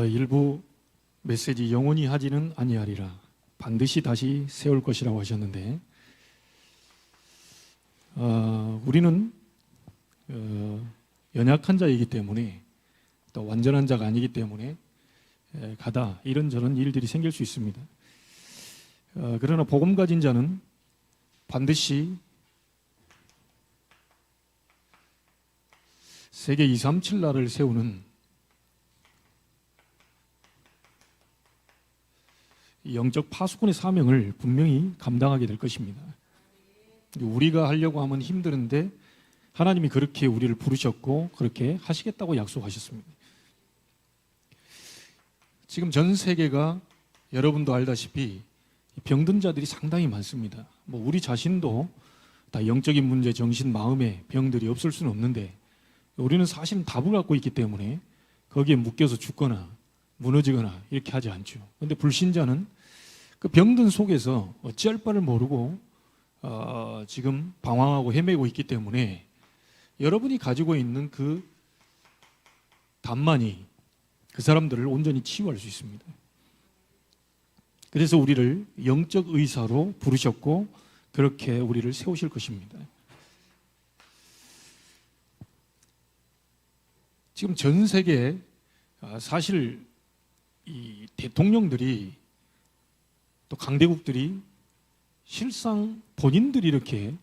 일부 메시지 영원히 하지는 아니하리라 반드시 다시 세울 것이라고 하셨는데, 우리는 연약한 자이기 때문에, 또 완전한 자가 아니기 때문에 가다 이런저런 일들이 생길 수 있습니다. 그러나 복음 가진 자는 반드시 세계 237 나라를 세우는 영적 파수꾼의 사명을 분명히 감당하게 될 것입니다. 우리가 하려고 하면 힘드는데 하나님이 그렇게 우리를 부르셨고 그렇게 하시겠다고 약속하셨습니다. 지금 전 세계가 여러분도 알다시피 병든 자들이 상당히 많습니다. 우리 자신도 다 영적인 문제, 정신, 마음의 병들이 없을 수는 없는데, 우리는 사실은 답을 갖고 있기 때문에 거기에 묶여서 죽거나 무너지거나 이렇게 하지 않죠. 그런데 불신자는 그 병든 속에서 어찌할 바를 모르고 지금 방황하고 헤매고 있기 때문에 여러분이 가지고 있는 그 답만이 그 사람들을 온전히 치유할 수 있습니다. 그래서 우리를 영적 의사로 부르셨고 그렇게 우리를 세우실 것입니다. 지금 전 세계에 사실 이 대통령들이 또 강대국들이 실상 본인들이 이렇게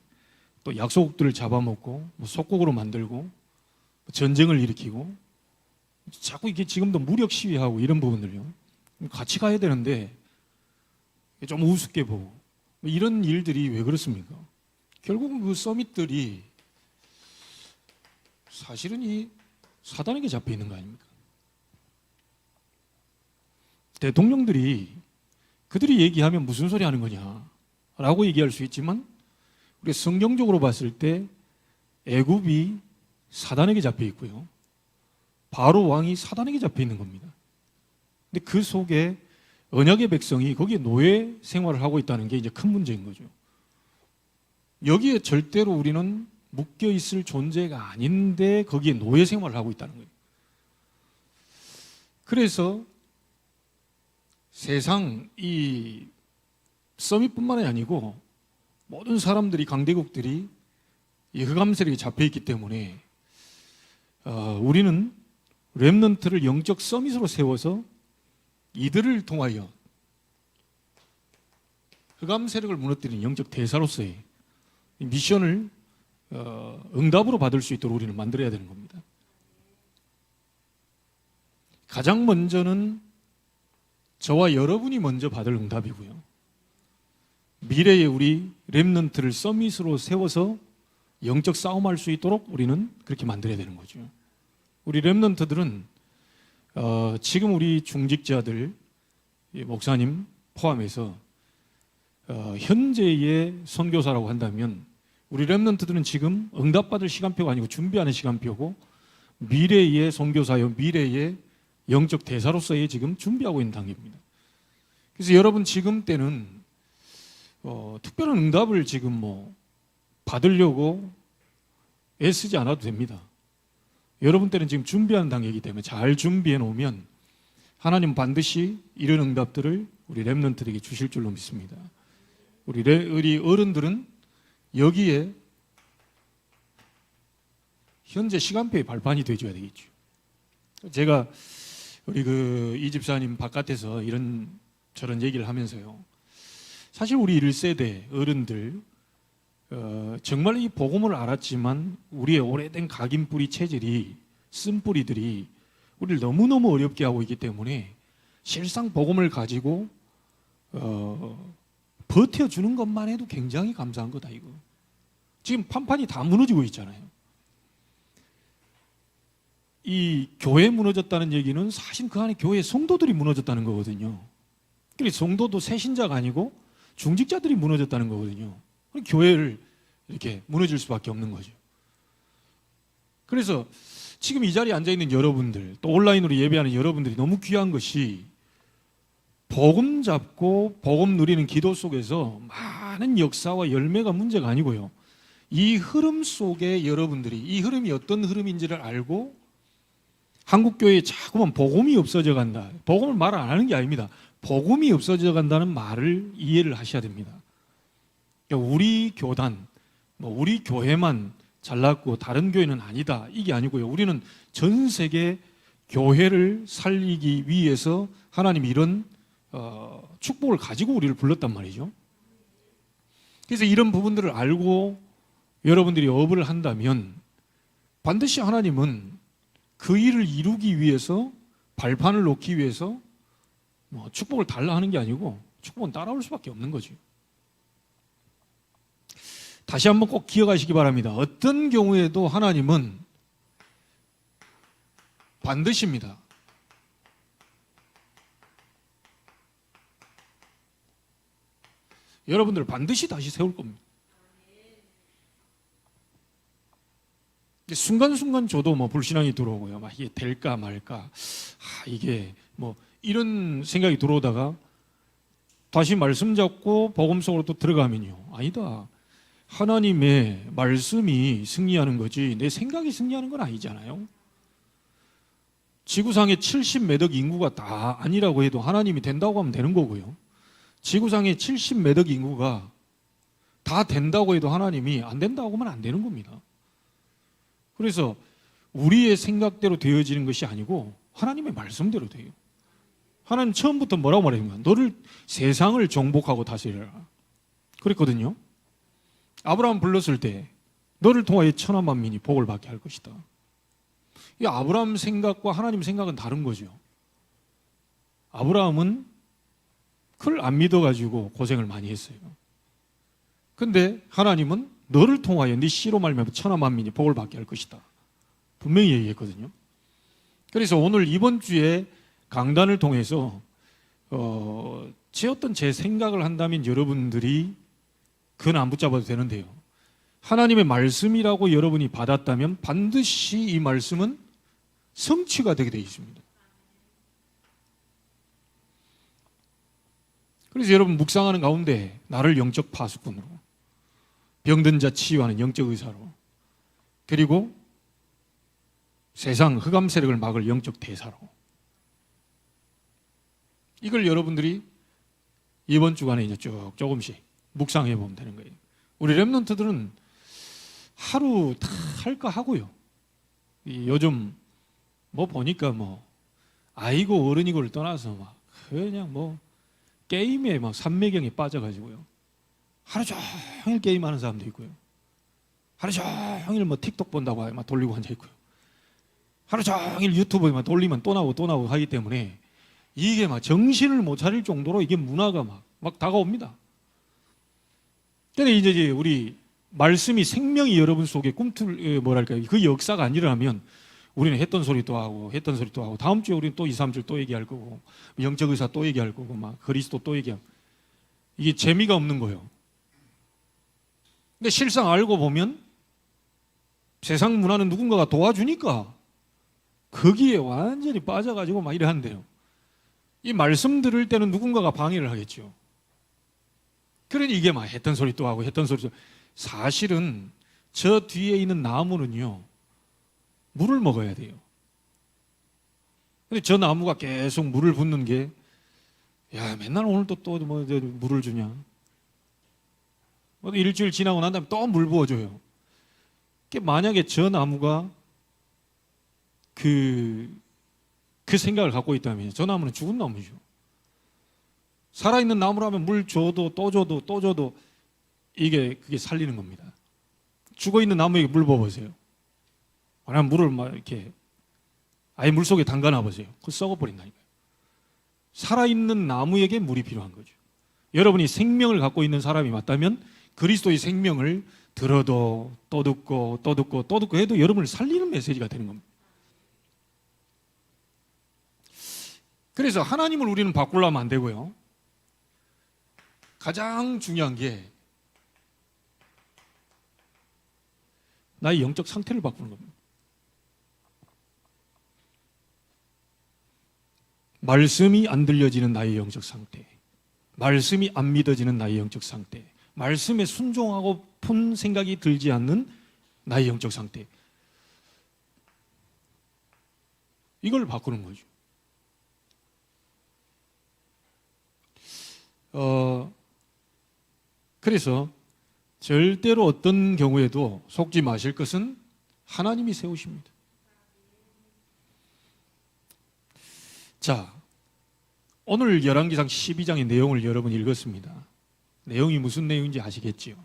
또 약소국들을 잡아먹고 속국으로 만들고 전쟁을 일으키고 자꾸 이게 지금도 무력 시위하고 이런 부분들요, 같이 가야 되는데 좀 우습게 보고 이런 일들이 왜 그렇습니까? 결국은 그 서밋들이 사실은 이 사단에게 잡혀 있는 거 아닙니까? 대통령들이 그들이 얘기하면 무슨 소리 하는 거냐라고 얘기할 수 있지만, 우리 성경적으로 봤을 때 애굽이 사단에게 잡혀 있고요, 바로 왕이 사단에게 잡혀 있는 겁니다. 근데 그 속에 언약의 백성이 거기에 노예 생활을 하고 있다는 게 이제 큰 문제인 거죠. 여기에 절대로 우리는 묶여 있을 존재가 아닌데 거기에 노예 생활을 하고 있다는 거예요. 그래서 세상 이 서밋뿐만이 아니고 모든 사람들이, 강대국들이 이 흑암 세력에 잡혀 있기 때문에 우리는 렘넌트를 영적 서밋으로 세워서 이들을 통하여 흑암 세력을 무너뜨리는 영적 대사로서의 미션을 응답으로 받을 수 있도록 우리는 만들어야 되는 겁니다. 가장 먼저는 저와 여러분이 먼저 받을 응답이고요, 미래에 우리 렘넌트를 서밋으로 세워서 영적 싸움할 수 있도록 우리는 그렇게 만들어야 되는 거죠. 우리 렘넌트들은 지금 우리 중직자들, 목사님 포함해서 현재의 선교사라고 한다면, 우리 렘넌트들은 지금 응답받을 시간표가 아니고 준비하는 시간표고, 미래의 선교사요, 미래의 영적 대사로서의 지금 준비하고 있는 단계입니다. 그래서 여러분 지금 때는 특별한 응답을 지금 받으려고 애쓰지 않아도 됩니다. 여러분 때는 지금 준비하는 단계이기 때문에 잘 준비해 놓으면 하나님 반드시 이런 응답들을 우리 렘넌트들에게 주실 줄로 믿습니다. 우리 어른들은 여기에 현재 시간표의 발판이 되어줘야 되겠죠. 제가 우리 이 집사님 바깥에서 이런 저런 얘기를 하면서요, 사실 우리 1세대 어른들 정말 이 복음을 알았지만 우리의 오래된 각인뿌리 체질이, 쓴뿌리들이 우리를 너무너무 어렵게 하고 있기 때문에 실상 복음을 가지고 버텨주는 것만 해도 굉장히 감사한 거다. 이거 지금 판판이 다 무너지고 있잖아요. 이 교회 무너졌다는 얘기는 사실 그 안에 교회 성도들이 무너졌다는 거거든요. 그래서 성도도 새신자가 아니고 중직자들이 무너졌다는 거거든요. 교회를 이렇게 무너질 수밖에 없는 거죠. 그래서 지금 이 자리에 앉아있는 여러분들, 또 온라인으로 예배하는 여러분들이 너무 귀한 것이, 복음 잡고 복음 누리는 기도 속에서 많은 역사와 열매가 문제가 아니고요, 이 흐름 속에 여러분들이 이 흐름이 어떤 흐름인지를 알고 한국교회에 자꾸만 복음이 없어져 간다. 복음을 말 안 하는 게 아닙니다. 복음이 없어져 간다는 말을 이해를 하셔야 됩니다. 그러니까 우리 교단, 우리 교회만 잘났고 다른 교회는 아니다. 이게 아니고요. 우리는 전 세계 교회를 살리기 위해서 하나님이 이런 축복을 가지고 우리를 불렀단 말이죠. 그래서 이런 부분들을 알고 여러분들이 업을 한다면 반드시 하나님은 그 일을 이루기 위해서 발판을 놓기 위해서 축복을 달라 하는 게 아니고 축복은 따라올 수밖에 없는 거죠. 다시 한번 꼭 기억하시기 바랍니다. 어떤 경우에도 하나님은 반드시입니다. 여러분들 반드시 다시 세울 겁니다. 순간순간 저도 불신앙이 들어오고요. 이게 될까 말까. 이게 이런 생각이 들어오다가 다시 말씀 잡고 복음 속으로 또 들어가면요. 아니다. 하나님의 말씀이 승리하는 거지 내 생각이 승리하는 건 아니잖아요. 지구상의 70몇억 인구가 다 아니라고 해도 하나님이 된다고 하면 되는 거고요. 지구상의 70몇억 인구가 다 된다고 해도 하나님이 안 된다고 하면 안 되는 겁니다. 그래서 우리의 생각대로 되어지는 것이 아니고 하나님의 말씀대로 돼요. 하나님 처음부터 뭐라고 말했습니까? 너를 세상을 정복하고 다스리라 그랬거든요. 아브라함 불렀을 때 너를 통하여 천하 만민이 복을 받게 할 것이다. 이 아브라함 생각과 하나님 생각은 다른 거죠. 아브라함은 그걸 안 믿어가지고 고생을 많이 했어요. 근데 하나님은 너를 통하여 네 씨로 말미암아 천하 만민이 복을 받게 할 것이다. 분명히 얘기했거든요. 그래서 오늘 이번 주에 강단을 통해서 제 생각을 한다면 여러분들이 그건 안 붙잡아도 되는데요. 하나님의 말씀이라고 여러분이 받았다면 반드시 이 말씀은 성취가 되게 되어 있습니다. 그래서 여러분 묵상하는 가운데 나를 영적 파수꾼으로, 병든 자 치유하는 영적 의사로, 그리고 세상 흑암 세력을 막을 영적 대사로, 이걸 여러분들이 이번 주간에 이제 쭉 조금씩 묵상해 보면 되는 거예요. 우리 렘넌트들은 하루 다 할까 하고요. 요즘 보니까 아이고 어른이고를 떠나서 그냥 게임에 삼매경에 빠져가지고요. 하루 종일 게임하는 사람도 있고요. 하루 종일 틱톡 본다고 돌리고 앉아 있고요. 하루 종일 유튜브에만 돌리면 또 나오고 하기 때문에 이게 정신을 못 차릴 정도로 이게 문화가 막 다가옵니다. 근데 이제 우리 말씀이 생명이 여러분 속에 그 역사가 안 일어나면 우리는 했던 소리 또 하고 다음 주에 우리는 또 2, 3주 또 얘기할 거고 영적 의사 또 얘기할 거고 그리스도 또 얘기하고 이게 재미가 없는 거예요. 근데 실상 알고 보면 세상 문화는 누군가가 도와주니까 거기에 완전히 빠져가지고 이래 한대요. 이 말씀 들을 때는 누군가가 방해를 하겠죠. 그러니 이게 했던 소리 또 하고 했던 소리 또. 사실은 저 뒤에 있는 나무는요 물을 먹어야 돼요. 근데 저 나무가 계속 물을 붓는 게 맨날 오늘 또 물을 주냐, 일주일 지나고 난 다음에 또 물 부어줘요. 만약에 저 나무가 그 생각을 갖고 있다면 저 나무는 죽은 나무죠. 살아있는 나무라면 물 줘도 또 줘도 그게 살리는 겁니다. 죽어있는 나무에게 물 부어보세요. 그냥 물을 이렇게 아예 물 속에 담가놔 보세요. 그거 썩어버린다니까요. 살아있는 나무에게 물이 필요한 거죠. 여러분이 생명을 갖고 있는 사람이 맞다면 그리스도의 생명을 들어도 또 듣고 해도 여러분을 살리는 메시지가 되는 겁니다. 그래서 하나님을 우리는 바꾸려면 안 되고요. 가장 중요한 게 나의 영적 상태를 바꾸는 겁니다. 말씀이 안 들려지는 나의 영적 상태, 말씀이 안 믿어지는 나의 영적 상태, 말씀에 순종하고픈 생각이 들지 않는 나의 영적 상태, 이걸 바꾸는 거죠. 그래서 절대로 어떤 경우에도 속지 마실 것은 하나님이 세우십니다. 자, 오늘 열왕기상 12장의 내용을 여러분 읽었습니다. 내용이 무슨 내용인지 아시겠지요?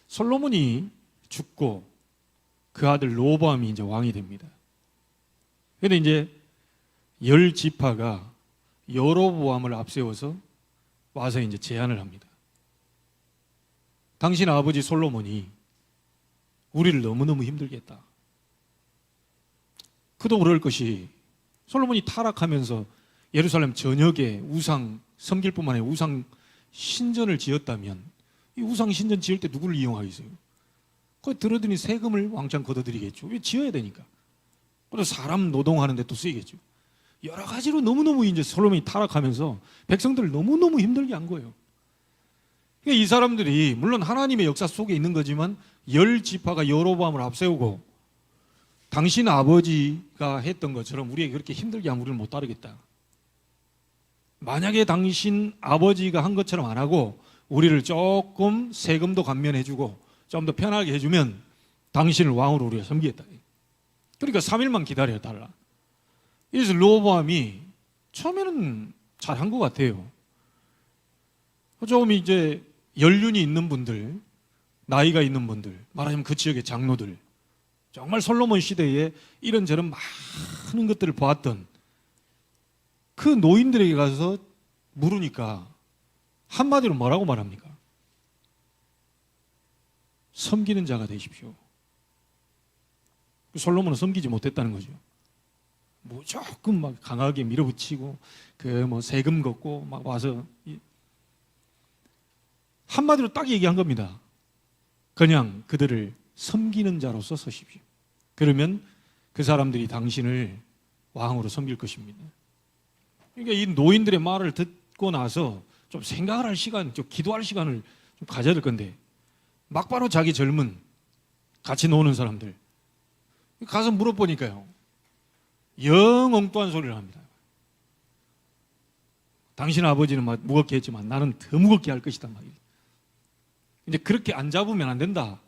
솔로몬이 죽고 그 아들 르호보암이 이제 왕이 됩니다. 그런데 이제 10지파가 여로보암을 앞세워서 와서 이제 제안을 합니다. 당신 아버지 솔로몬이 우리를 너무너무 힘들게 했다. 그도 그럴 것이 솔로몬이 타락하면서 예루살렘 전역에 우상 섬길 뿐만 아니라 우상 신전을 지었다면 이 우상 신전 지을 때 누구를 이용하겠어요? 거기 들어드니 세금을 왕창 걷어들이겠죠. 왜 지어야 되니까. 그리고 사람 노동하는 데 또 쓰이겠죠. 여러 가지로 너무너무 이제 솔로몬이 타락하면서 백성들을 너무너무 힘들게 한 거예요. 그러니까 이 사람들이 물론 하나님의 역사 속에 있는 거지만 10지파가 여로보암을 앞세우고 당신 아버지가 했던 것처럼 우리에게 그렇게 힘들게 하면 우리는 못 따르겠다. 만약에 당신 아버지가 한 것처럼 안 하고 우리를 조금 세금도 감면해주고 좀 더 편하게 해주면 당신을 왕으로 우리가 섬기겠다. 그러니까 3일만 기다려 달라. 그래서 르호보암이 처음에는 잘한 것 같아요. 조금 이제 연륜이 있는 분들, 나이가 있는 분들, 말하자면 그 지역의 장로들, 정말 솔로몬 시대에 이런저런 많은 것들을 보았던 그 노인들에게 가서 물으니까 한마디로 뭐라고 말합니까? 섬기는 자가 되십시오. 솔로몬은 섬기지 못했다는 거죠. 무조건 막 강하게 밀어붙이고 그 뭐 세금 걷고 막 와서 한마디로 딱 얘기한 겁니다. 그냥 그들을 섬기는 자로서 서십시오. 그러면 그 사람들이 당신을 왕으로 섬길 것입니다. 그러니까 이 노인들의 말을 듣고 나서 좀 생각을 할 시간, 좀 기도할 시간을 좀 가져야 될 건데 막바로 자기 젊은 같이 노는 사람들 가서 물어보니까요. 영 엉뚱한 소리를 합니다. 당신 아버지는 막 무겁게 했지만 나는 더 무겁게 할 것이다. 막. 이제 그렇게 안 잡으면 안 된다.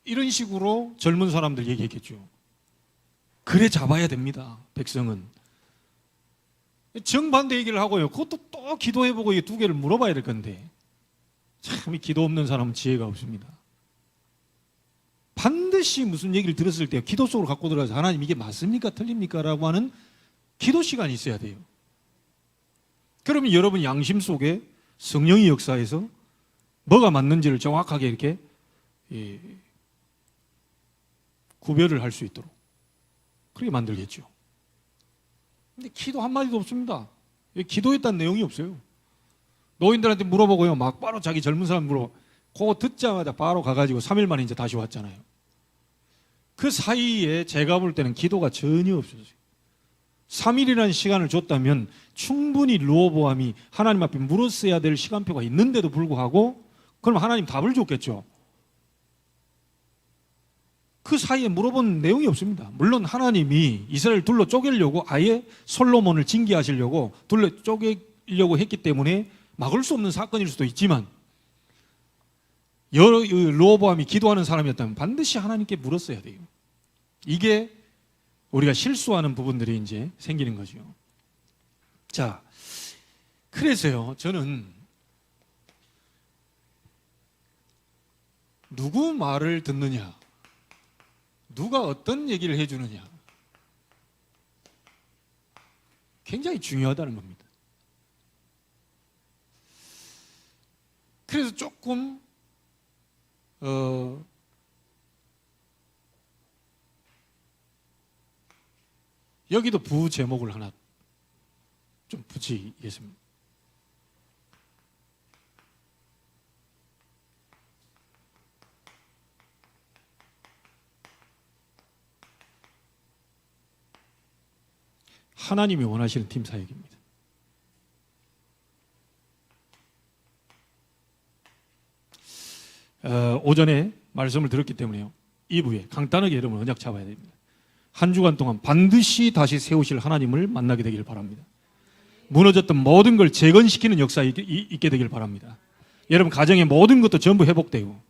이런 식으로 젊은 사람들 얘기했겠죠. 그래 잡아야 됩니다. 백성은. 정반대 얘기를 하고요. 그것도 또 기도해보고 이 두 개를 물어봐야 될 건데 참 이 기도 없는 사람은 지혜가 없습니다. 반드시 무슨 얘기를 들었을 때 기도 속으로 갖고 들어가서 하나님 이게 맞습니까? 틀립니까? 라고 하는 기도 시간이 있어야 돼요. 그러면 여러분 양심 속에 성령의 역사에서 뭐가 맞는지를 정확하게 이렇게 구별을 할 수 있도록 그렇게 만들겠죠. 근데 기도 한마디도 없습니다. 기도했다는 내용이 없어요. 노인들한테 물어보고요. 막 바로 자기 젊은 사람 물어보고 그거 듣자마자 바로 가가지고 3일 만에 이제 다시 왔잖아요. 그 사이에 제가 볼 때는 기도가 전혀 없었어요. 3일이라는 시간을 줬다면 충분히 르호보암이 하나님 앞에 물었어야 될 시간표가 있는데도 불구하고 그럼 하나님 답을 줬겠죠. 그 사이에 물어본 내용이 없습니다. 물론 하나님이 이스라엘 둘로 쪼개려고 아예 솔로몬을 징계하시려고 둘로 쪼개려고 했기 때문에 막을 수 없는 사건일 수도 있지만 르호보암이 기도하는 사람이었다면 반드시 하나님께 물었어야 돼요. 이게 우리가 실수하는 부분들이 이제 생기는 거죠. 자, 그래서요, 저는 누구 말을 듣느냐, 누가 어떤 얘기를 해주느냐, 굉장히 중요하다는 겁니다. 그래서 조금 여기도 부제목을 하나 좀 붙이겠습니다. 하나님이 원하시는 팀 사역입니다. 오전에 말씀을 들었기 때문에요. 2부에 간단하게 여러분 언약 잡아야 됩니다. 한 주간 동안 반드시 다시 세우실 하나님을 만나게 되길 바랍니다. 무너졌던 모든 걸 재건시키는 역사 있게 되길 바랍니다. 여러분 가정의 모든 것도 전부 회복되고,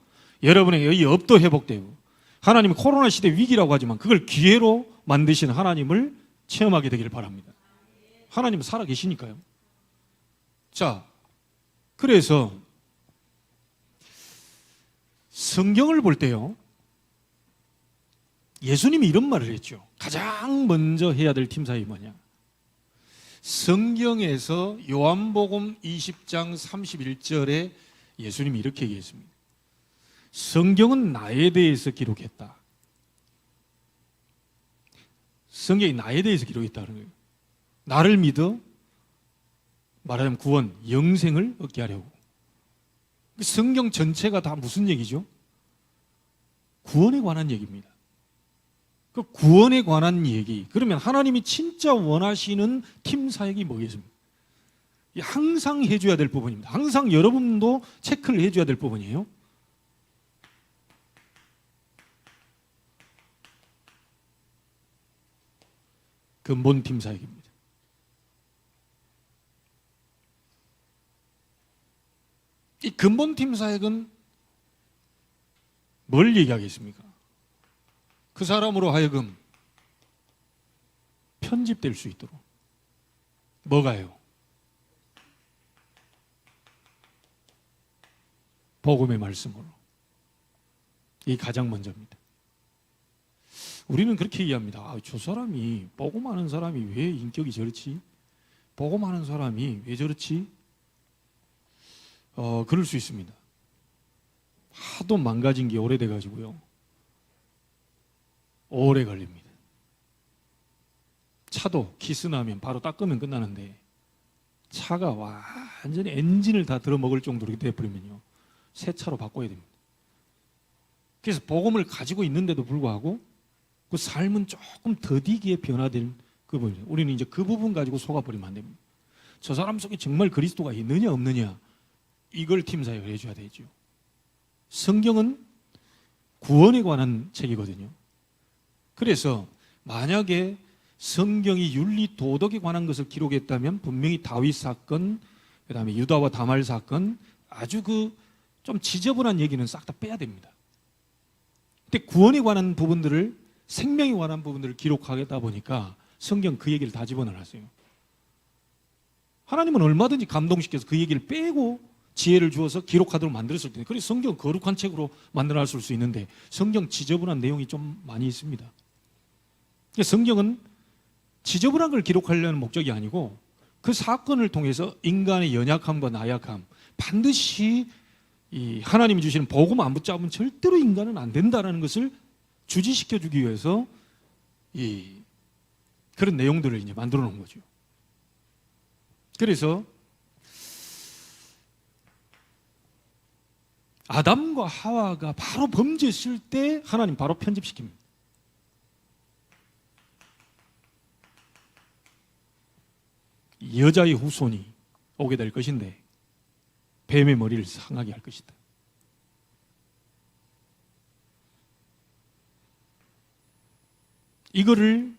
여러분의 이 업도 회복되고, 하나님은 코로나 시대 위기라고 하지만 그걸 기회로 만드시는 하나님을 체험하게 되길 바랍니다. 하나님은 살아계시니까요. 자, 그래서 성경을 볼 때요, 예수님이 이런 말을 했죠. 가장 먼저 해야 될 팀사역이 뭐냐? 성경에서 요한복음 20장 31절에 예수님이 이렇게 얘기했습니다. 성경은 나에 대해서 기록했다. 성경이 나에 대해서 기록했다는 거예요. 나를 믿어 말하자면 구원, 영생을 얻게 하려고. 성경 전체가 다 무슨 얘기죠? 구원에 관한 얘기입니다. 그 구원에 관한 얘기. 그러면 하나님이 진짜 원하시는 팀 사역이 뭐겠습니까? 항상 해줘야 될 부분입니다. 항상 여러분도 체크를 해줘야 될 부분이에요. 근본 팀 사역입니다. 이 근본 팀 사역은 뭘 얘기하겠습니까? 그 사람으로 하여금 편집될 수 있도록. 뭐가요? 복음의 말씀으로. 이 가장 먼저입니다. 우리는 그렇게 얘기합니다. 아, 저 사람이, 복음하는 사람이 왜 인격이 저렇지? 복음하는 사람이 왜 저렇지? 그럴 수 있습니다. 하도 망가진 게 오래돼가지고요, 오래 걸립니다. 차도 키스나면 바로 닦으면 끝나는데 차가 완전히 엔진을 다 들어먹을 정도로 돼버리면요, 새 차로 바꿔야 됩니다. 그래서 복음을 가지고 있는데도 불구하고 그 삶은 조금 더디게 변화된 그 부분이에요. 우리는 이제 그 부분 가지고 속아버리면 안 됩니다. 저 사람 속에 정말 그리스도가 있느냐 없느냐, 이걸 팀 사역을 해줘야 되죠. 성경은 구원에 관한 책이거든요. 그래서 만약에 성경이 윤리 도덕에 관한 것을 기록했다면 분명히 다윗 사건, 그 다음에 유다와 다말 사건, 아주 좀 지저분한 얘기는 싹 다 빼야 됩니다. 근데 구원에 관한 부분들을, 생명에 관한 부분들을 기록하겠다 보니까 성경 그 얘기를 다 집어넣었어요. 하나님은 얼마든지 감동시켜서 그 얘기를 빼고 지혜를 주어서 기록하도록 만들었을 텐데, 그래서 성경 거룩한 책으로 만들어놨을 수 있는데 성경 지저분한 내용이 좀 많이 있습니다. 성경은 지저분한 걸 기록하려는 목적이 아니고 그 사건을 통해서 인간의 연약함과 나약함, 반드시 이 하나님이 주시는 복음 안 붙잡으면 절대로 인간은 안 된다는 것을 주지시켜 주기 위해서 그런 내용들을 이제 만들어 놓은 거죠. 그래서 아담과 하와가 바로 범죄했을 때 하나님 바로 편집시킵니다. 여자의 후손이 오게 될 것인데 뱀의 머리를 상하게 할 것이다. 이거를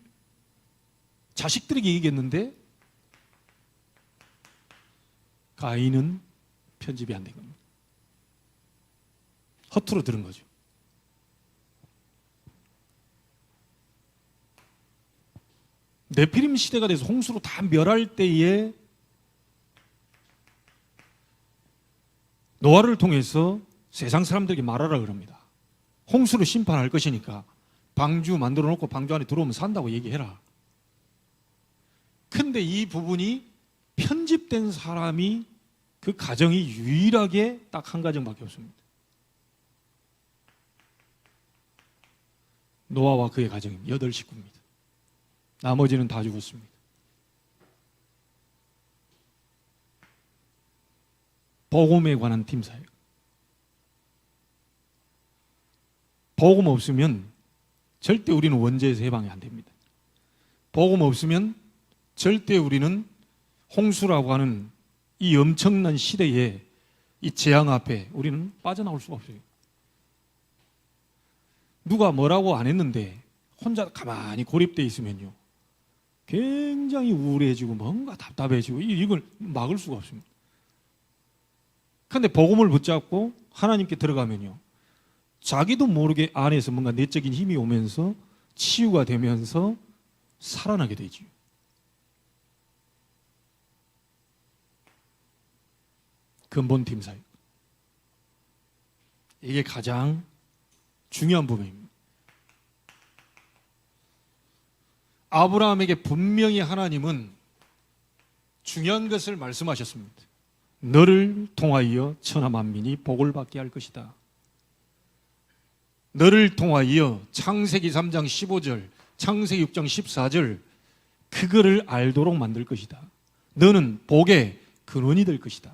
자식들에게 얘기했는데 가인은 편집이 안 된 겁니다. 허투루 들은 거죠. 네피림 시대가 돼서 홍수로 다 멸할 때에 노아를 통해서 세상 사람들에게 말하라 그럽니다. 홍수로 심판할 것이니까 방주 만들어 놓고 방주 안에 들어오면 산다고 얘기해라. 근데 이 부분이 편집된 사람이, 그 가정이 유일하게 딱 한 가정밖에 없습니다. 노아와 그의 가정입니다. 8식구입니다. 나머지는 다 죽었습니다. 복음에 관한 팀 사역. 복음 없으면 절대 우리는 원죄에서 해방이 안 됩니다. 복음 없으면 절대 우리는 홍수라고 하는 이 엄청난 시대에 이 재앙 앞에 우리는 빠져나올 수가 없어요. 누가 뭐라고 안 했는데 혼자 가만히 고립되어 있으면요, 굉장히 우울해지고 뭔가 답답해지고 이걸 막을 수가 없습니다. 그런데 복음을 붙잡고 하나님께 들어가면요, 자기도 모르게 안에서 뭔가 내적인 힘이 오면서 치유가 되면서 살아나게 되죠. 근본팀 사역. 이게 가장 중요한 부분입니다. 아브라함에게 분명히 하나님은 중요한 것을 말씀하셨습니다. 너를 통하여 천하 만민이 복을 받게 할 것이다. 너를 통하여 창세기 3장 15절, 창세기 6장 14절, 그거를 알도록 만들 것이다. 너는 복의 근원이 될 것이다.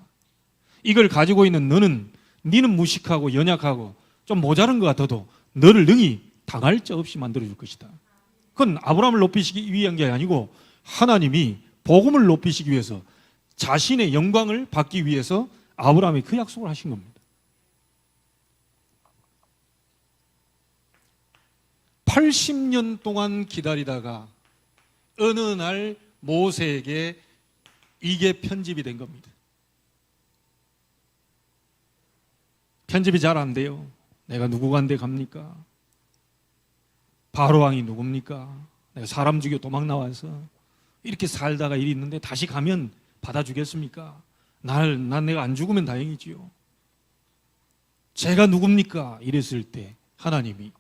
이걸 가지고 있는 너는, 니는 무식하고 연약하고 좀 모자란 것 같아도 너를 능히 당할 자 없이 만들어줄 것이다. 그건 아브라함을 높이시기 위한 게 아니고 하나님이 복음을 높이시기 위해서, 자신의 영광을 받기 위해서 아브라함이 그 약속을 하신 겁니다. 80년 동안 기다리다가 어느 날 모세에게 이게 편집이 된 겁니다. 편집이 잘 안 돼요. 내가 누구 간데 갑니까? 바로왕이 누굽니까? 내가 사람 죽여 도망 나와서 이렇게 살다가 일이 있는데 다시 가면 받아주겠습니까? 난 내가 안 죽으면 다행이지요. 제가 누굽니까? 이랬을 때 하나님이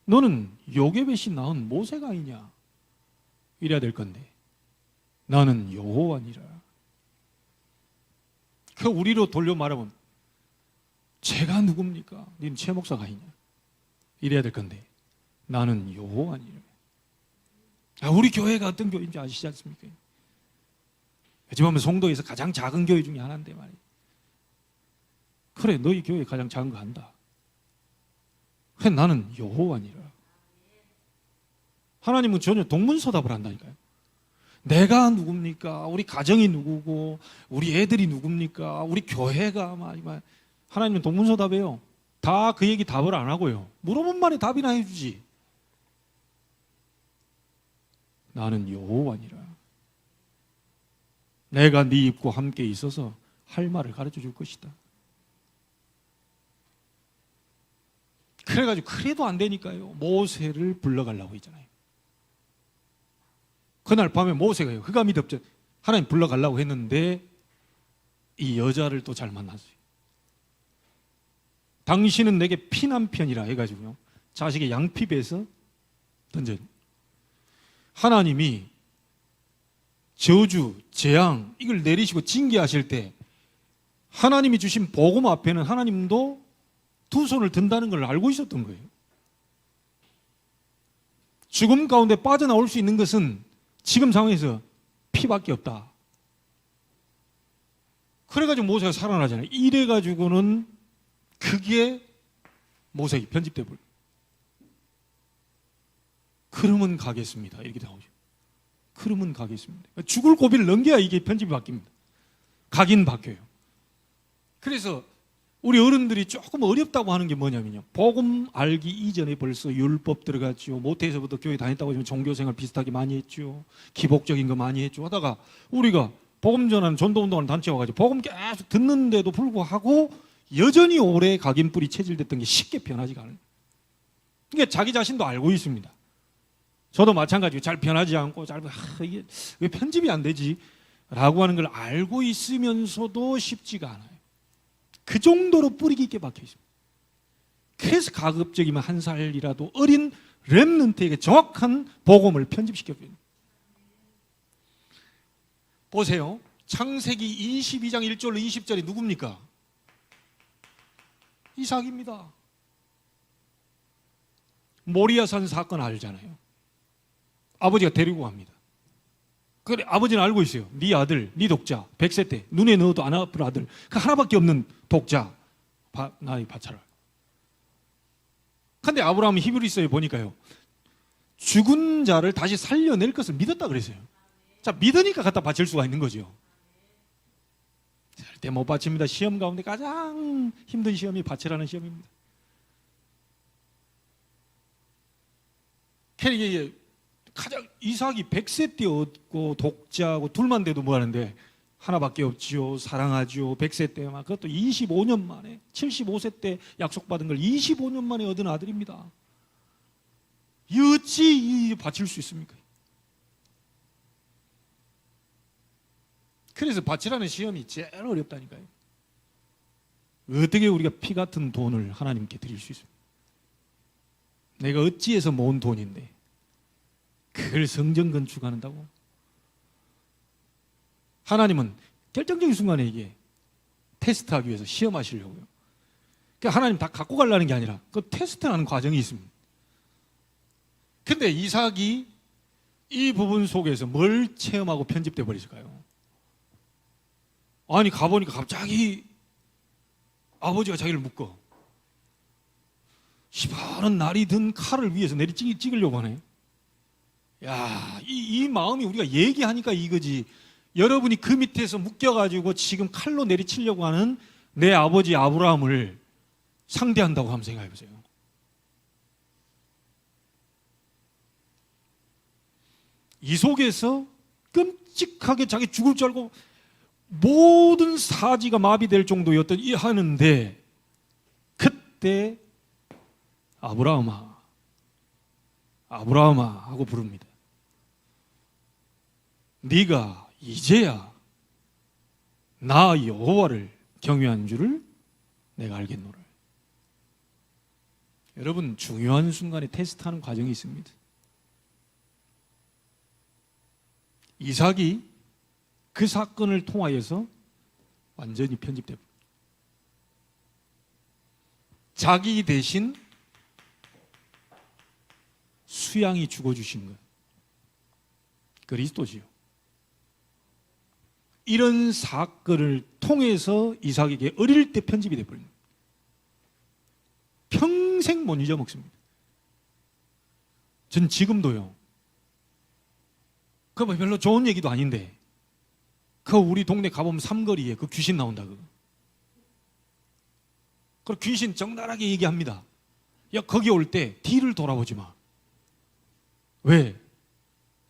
너는 요게벳이 낳은 모세가 아니냐? 이래야 될 건데 나는 여호와니라. 그 우리로 돌려 말하면 제가 누굽니까? 너는 최 목사가 아니냐? 이래야 될 건데 나는 여호와니라. 우리 교회가 어떤 교회인지 아시지 않습니까? 요즘 하면 송도에서 가장 작은 교회 중에 하나인데 말이야. 그래, 너희 교회 가장 작은 거 한다. 그래, 나는 여호와니라. 하나님은 전혀 동문서답을 한다니까요. 내가 누굽니까? 우리 가정이 누구고, 우리 애들이 누굽니까? 우리 교회가 하나님은 동문서답이에요. 다 그 얘기 답을 안 하고요. 물어본 말에 답이나 해주지. 나는 여호와니라. 내가 네 입과 함께 있어서 할 말을 가르쳐 줄 것이다. 그래가지고 그래도 안 되니까요, 모세를 불러가려고 했잖아요. 그날 밤에 모세가요, 흑암이 덮자 하나님 불러가려고 했는데 이 여자를 또 잘 만났어요. 당신은 내게 피난편이라 해가지고요, 자식의 양피 베서 던져. 하나님이 저주, 재앙 이걸 내리시고 징계하실 때 하나님이 주신 복음 앞에는 하나님도 두 손을 든다는 걸 알고 있었던 거예요. 죽음 가운데 빠져나올 수 있는 것은 지금 상황에서 피밖에 없다. 그래가지고 모세가 살아나잖아요. 이래가지고는 그게 모세에게 편집돼 버려요. 그러면 가겠습니다. 이렇게 나오죠. 그러면 가겠습니다. 죽을 고비를 넘겨야 이게 편집이 바뀝니다. 가긴 바뀌어요. 그래서 우리 어른들이 조금 어렵다고 하는 게 뭐냐면요, 복음 알기 이전에 벌써 율법 들어갔죠. 모태에서부터 교회 다녔다고 하면 종교생활 비슷하게 많이 했죠. 기복적인 거 많이 했죠. 하다가 우리가 복음 전하는 전도운동하는 단체 와가지고 복음 계속 듣는데도 불구하고 여전히 오래 각인뿔이 체질됐던 게 쉽게 변하지가 않아요. 그러니까 자기 자신도 알고 있습니다. 저도 마찬가지로 잘 변하지 않고 이게 왜 편집이 안 되지? 라고 하는 걸 알고 있으면서도 쉽지가 않아요. 그 정도로 뿌리 깊게 박혀 있습니다. 그래서 가급적이면 한 살이라도 어린 렘넌트에게 정확한 복음을 편집시켜줍니다. 보세요. 창세기 22장 1절로 20절이 누굽니까? 이삭입니다. 모리아산 사건 알잖아요. 아버지가 데리고 갑니다. 그래, 아버지는 알고 있어요. 네 아들, 네 독자, 100세 때 눈에 넣어도 안 아플 아들, 그 하나밖에 없는 독자 나에게 바쳐라. 근데 아브라함은 히브리서에 보니까요, 죽은 자를 다시 살려낼 것을 믿었다 그랬어요. 자, 믿으니까 갖다 바칠 수가 있는 거죠. 절대 못 바칩니다. 시험 가운데 가장 힘든 시험이 바치라는 시험입니다. 이게 가장 이삭이 100세 때 얻고 독자하고 둘만 돼도 뭐하는데 하나밖에 없지요. 사랑하지요. 100세 때 막 그것도 25년 만에 75세 때 약속받은 걸 25년 만에 얻은 아들입니다. 어찌 바칠 수 있습니까? 그래서 바치라는 시험이 제일 어렵다니까요. 어떻게 우리가 피 같은 돈을 하나님께 드릴 수 있습니까? 내가 어찌해서 모은 돈인데 그걸 성전 건축한다고? 하나님은 결정적인 순간에 이게 테스트하기 위해서 시험하시려고요. 그러니까 하나님 다 갖고 가려는 게 아니라 그 테스트하는 과정이 있습니다. 근데 이삭이 이 부분 속에서 뭘 체험하고 편집돼 버렸을까요? 아니 가보니까 갑자기 아버지가 자기를 묶어 시바른 날이 든 칼을 위해서 내리 찍으려고 하네. 야, 이 마음이 우리가 얘기하니까 이거지. 여러분이 그 밑에서 묶여가지고 지금 칼로 내리치려고 하는 내 아버지 아브라함을 상대한다고 한번 생각해 보세요. 이 속에서 끔찍하게 자기 죽을 줄 알고 모든 사지가 마비될 정도였던 이 하는데 그때 아브라함아, 아브라함아 하고 부릅니다. 네가 이제야 나 여호와를 경외한 줄을 내가 알겠노라. 여러분, 중요한 순간에 테스트하는 과정이 있습니다. 이삭이 그 사건을 통하여서 완전히 편집되고 자기 대신 수양이 죽어주신 것, 그리스도지요. 이런 사건을 통해서 이삭에게 어릴 때 편집이 되어버립니다. 평생 못 잊어먹습니다. 전 지금도요. 그 별로 좋은 얘기도 아닌데 그 우리 동네 가보면 삼거리에 그 귀신 나온다 그거. 그 귀신 적나라하게 얘기합니다. 야, 거기 올 때 뒤를 돌아보지 마. 왜?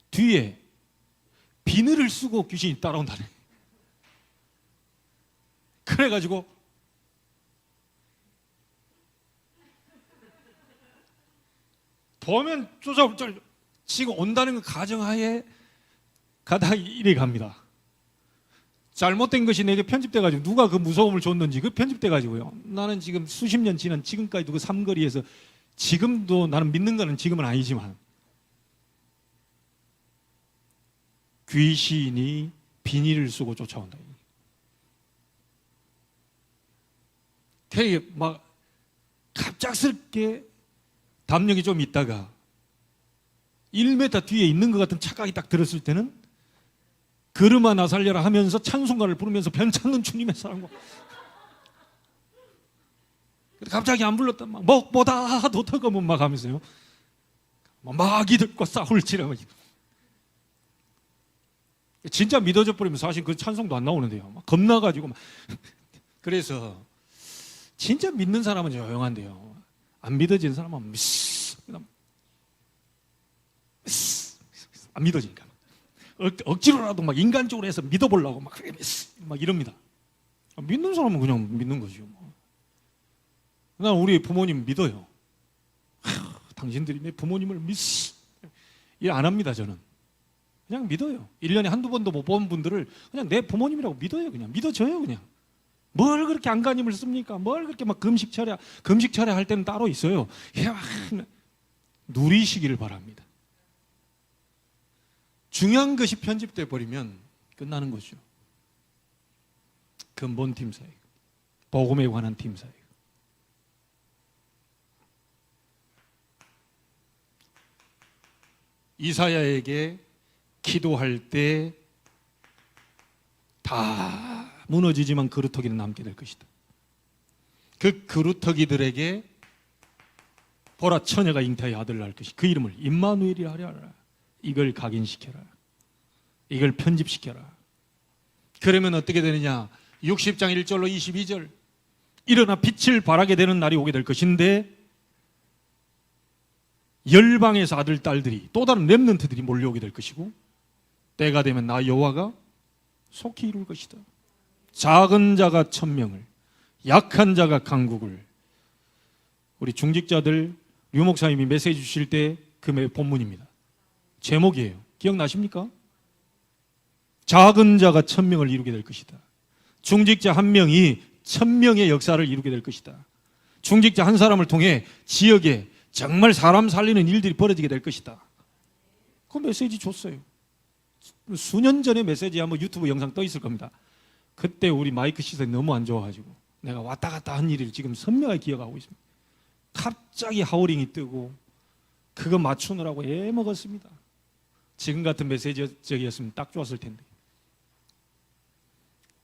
뒤에 비늘을 쓰고 귀신이 따라온다네. 그래가지고 보면 지금 온다는 거 가정하에 가다가 이래 갑니다. 잘못된 것이 내게 편집돼가지고 누가 그 무서움을 줬는지 그 편집돼가지고요. 나는 지금 수십 년 지난 지금까지도 그 삼거리에서 지금도 나는 믿는 거는 지금은 아니지만 귀신이 비닐을 쓰고 쫓아온다. 되게 막 갑작스럽게 담력이 좀 있다가 1m 뒤에 있는 것 같은 착각이 딱 들었을 때는 걸음아 나 살려라 하면서 찬송가를 부르면서 변찮는 주님의 사랑과 갑자기 안 불렀다 막 먹보다 더 뜨거운 막 하면서요 마귀들과 싸울지라 진짜 믿어져 버리면 사실 그 찬송도 안 나오는데요 막 겁나가지고 막 그래서 진짜 믿는 사람은 조용한데요 안 믿어지는 사람은 안 믿어지니까 억지로라도 막 인간적으로 해서 믿어보려고 막 이럽니다. 믿는 사람은 그냥 믿는 거죠. 난 우리 부모님 믿어요. 당신들이 내 부모님을 일 안 합니다. 저는 그냥 믿어요. 1년에 한두 번도 못 본 분들을 그냥 내 부모님이라고 믿어요. 그냥 믿어져요. 그냥 뭘 그렇게 안간힘을 씁니까? 뭘 그렇게 막 금식 철야 할 때는 따로 있어요. 누리시기를 바랍니다. 중요한 것이 편집돼 버리면 끝나는 거죠. 근본 팀 사역, 복음에 관한 팀 사역. 이사야에게 기도할 때 다 무너지지만 그루터기는 남게 될 것이다. 그 그루터기들에게 보라 처녀가 잉태하여 아들을 낳을 것이 그 이름을 임마누엘이라 하려라. 이걸 각인시켜라. 이걸 편집시켜라. 그러면 어떻게 되느냐? 60장 1절로 22절 일어나 빛을 발하게 되는 날이 오게 될 것인데 열방에서 아들, 딸들이 또 다른 렘넌트들이 몰려오게 될 것이고 때가 되면 나 여호와가 속히 이룰 것이다. 작은 자가 천명을, 약한 자가 강국을. 우리 중직자들 류 목사님이 메시지 주실 때 그 본문입니다. 제목이에요. 기억나십니까? 작은 자가 천명을 이루게 될 것이다. 중직자 한 명이 천명의 역사를 이루게 될 것이다. 중직자 한 사람을 통해 지역에 정말 사람 살리는 일들이 벌어지게 될 것이다. 그 메시지 줬어요. 수년 전에 메시지 한번 유튜브 영상 떠 있을 겁니다. 그때 우리 마이크 시설이 너무 안 좋아가지고 내가 왔다 갔다 한 일을 지금 선명하게 기억하고 있습니다. 갑자기 하우링이 뜨고 그거 맞추느라고 애먹었습니다. 지금 같은 메시지였으면 딱 좋았을 텐데.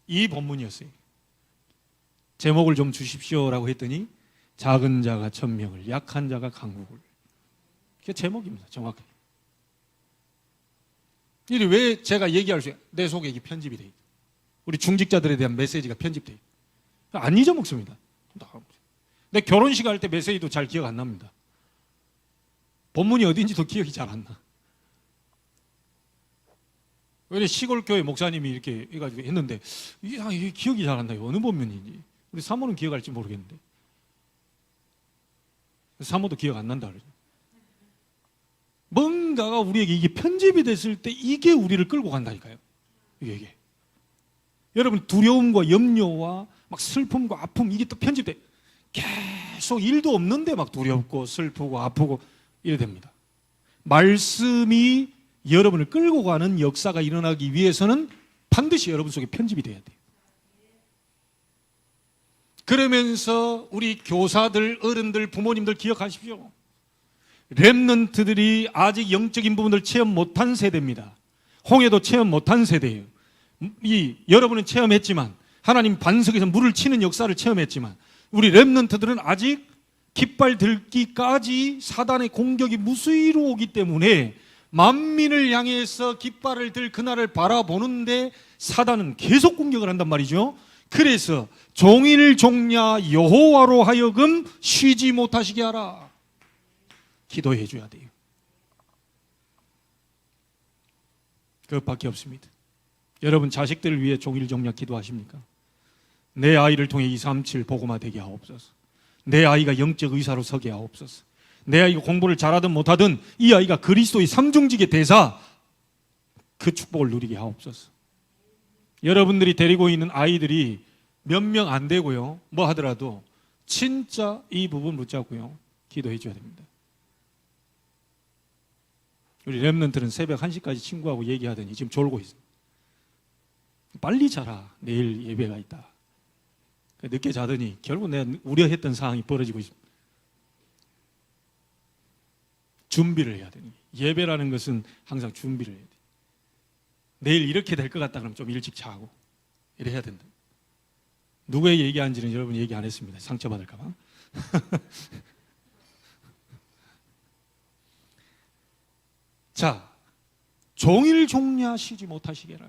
이 본문이었어요. 제목을 좀 주십시오라고 했더니 작은 자가 천명을, 약한 자가 강국을. 그게 제목입니다. 정확하게. 이게 왜 제가 얘기할 수, 내 속에 이게 편집이 돼 있다. 우리 중직자들에 대한 메시지가 편집돼 있다. 안 잊어먹습니다. 내 결혼식 할 때 메시지도 잘 기억 안 납니다. 본문이 어딘지도 기억이 잘 안 나. 왜 시골 교회 목사님이 이렇게 해가지고 했는데 이게 기억이 잘 안 나요. 어느 본문인지. 우리 사모는 기억할지 모르겠는데. 사모도 기억 안 난다 그러죠. 뭔가가 우리에게 이게 편집이 됐을 때 이게 우리를 끌고 간다니까요. 이게. 여러분 두려움과 염려와 막 슬픔과 아픔 이게 또 편집돼. 계속 일도 없는데 막 두렵고 슬프고 아프고 이래 됩니다. 말씀이 여러분을 끌고 가는 역사가 일어나기 위해서는 반드시 여러분 속에 편집이 돼야 돼요. 그러면서 우리 교사들, 어른들, 부모님들 기억하십시오. 렘넌트들이 아직 영적인 부분을 체험 못한 세대입니다. 홍해도 체험 못한 세대예요. 여러분은 체험했지만 하나님 반석에서 물을 치는 역사를 체험했지만 우리 렘넌트들은 아직 깃발 들기까지 사단의 공격이 무수히로 오기 때문에 만민을 향해서 깃발을 들 그날을 바라보는데 사단은 계속 공격을 한단 말이죠. 그래서 종일 종야 여호와로 하여금 쉬지 못하시게 하라. 기도해 줘야 돼요. 그것밖에 없습니다. 여러분 자식들을 위해 종일 종야 기도하십니까? 내 아이를 통해 237 복음화 되게 하옵소서. 내 아이가 영적 의사로 서게 하옵소서. 내 아이가 공부를 잘하든 못하든 이 아이가 그리스도의 삼중직의 대사 그 축복을 누리게 하옵소서. 여러분들이 데리고 있는 아이들이 몇 명 안 되고요. 뭐 하더라도 진짜 이 부분 붙잡고요. 기도해 줘야 됩니다. 우리 렘넌트는 새벽 1시까지 친구하고 얘기하더니 지금 졸고 있어요. 빨리 자라. 내일 예배가 있다. 늦게 자더니 결국 내가 우려했던 상황이 벌어지고 있습니다. 준비를 해야 되니 예배라는 것은 항상 준비를 해야 돼. 내일 이렇게 될 것 같다 그러면 좀 일찍 자고 이래 해야 된다. 누구의 얘기한지는 여러분 얘기 안 했습니다. 상처받을까 봐. 자, 종일 종야 쉬지 못하시게라.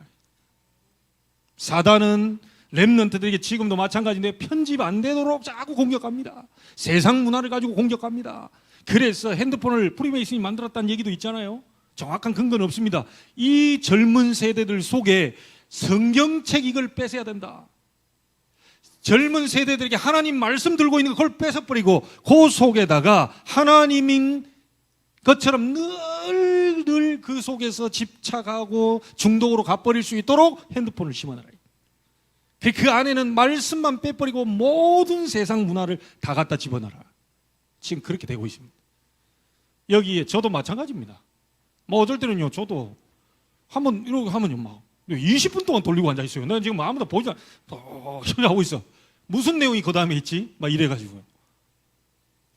사단은 렘넌트들에게 지금도 마찬가지인데 편집 안 되도록 자꾸 공격합니다. 세상 문화를 가지고 공격합니다. 그래서 핸드폰을 프리메이슨이 만들었다는 얘기도 있잖아요. 정확한 근거는 없습니다. 이 젊은 세대들 속에 성경책 이걸 뺏어야 된다. 젊은 세대들에게 하나님 말씀 들고 있는 걸 뺏어버리고 그 속에다가 하나님인 것처럼 늘 그 속에서 집착하고 중독으로 가버릴 수 있도록 핸드폰을 심어놔라. 그 안에는 말씀만 빼버리고 모든 세상 문화를 다 갖다 집어넣어라. 지금 그렇게 되고 있습니다. 여기에 저도 마찬가지입니다. 뭐 어쩔 때는요, 저도 한번 이러고 하면요, 막 20분 동안 돌리고 앉아 있어요. 난 지금 아무도 보지 않고 하고 있어. 무슨 내용이 그 다음에 있지? 막 이래가지고요.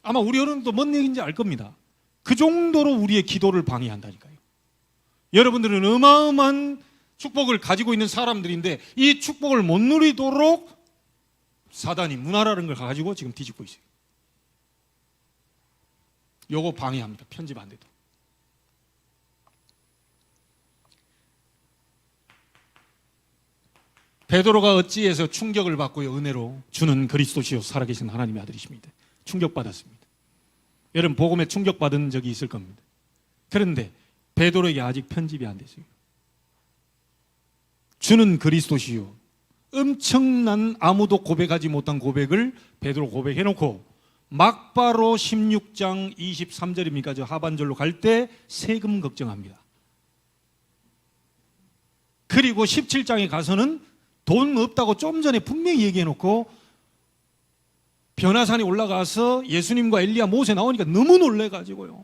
아마 우리 어른도 뭔 얘기인지 알 겁니다. 그 정도로 우리의 기도를 방해한다니까요. 여러분들은 어마어마한 축복을 가지고 있는 사람들인데 이 축복을 못 누리도록 사단이 문화라는 걸 가지고 지금 뒤집고 있어요. 요거 방해합니다. 편집 안 돼도. 베드로가 어찌해서 충격을 받고요, 은혜로 주는 그리스도시요 살아계신 하나님의 아들이십니다. 충격받았습니다. 여러분 복음에 충격받은 적이 있을 겁니다. 그런데 베드로에게 아직 편집이 안 됐어요. 주는 그리스도시요. 엄청난 아무도 고백하지 못한 고백을 베드로 고백해놓고 막바로 16장 23절입니까? 저 하반절로 갈 때 세금 걱정합니다. 그리고 17장에 가서는 돈 없다고 좀 전에 분명히 얘기해놓고 변화산에 올라가서 예수님과 엘리야 모세 나오니까 너무 놀래가지고요.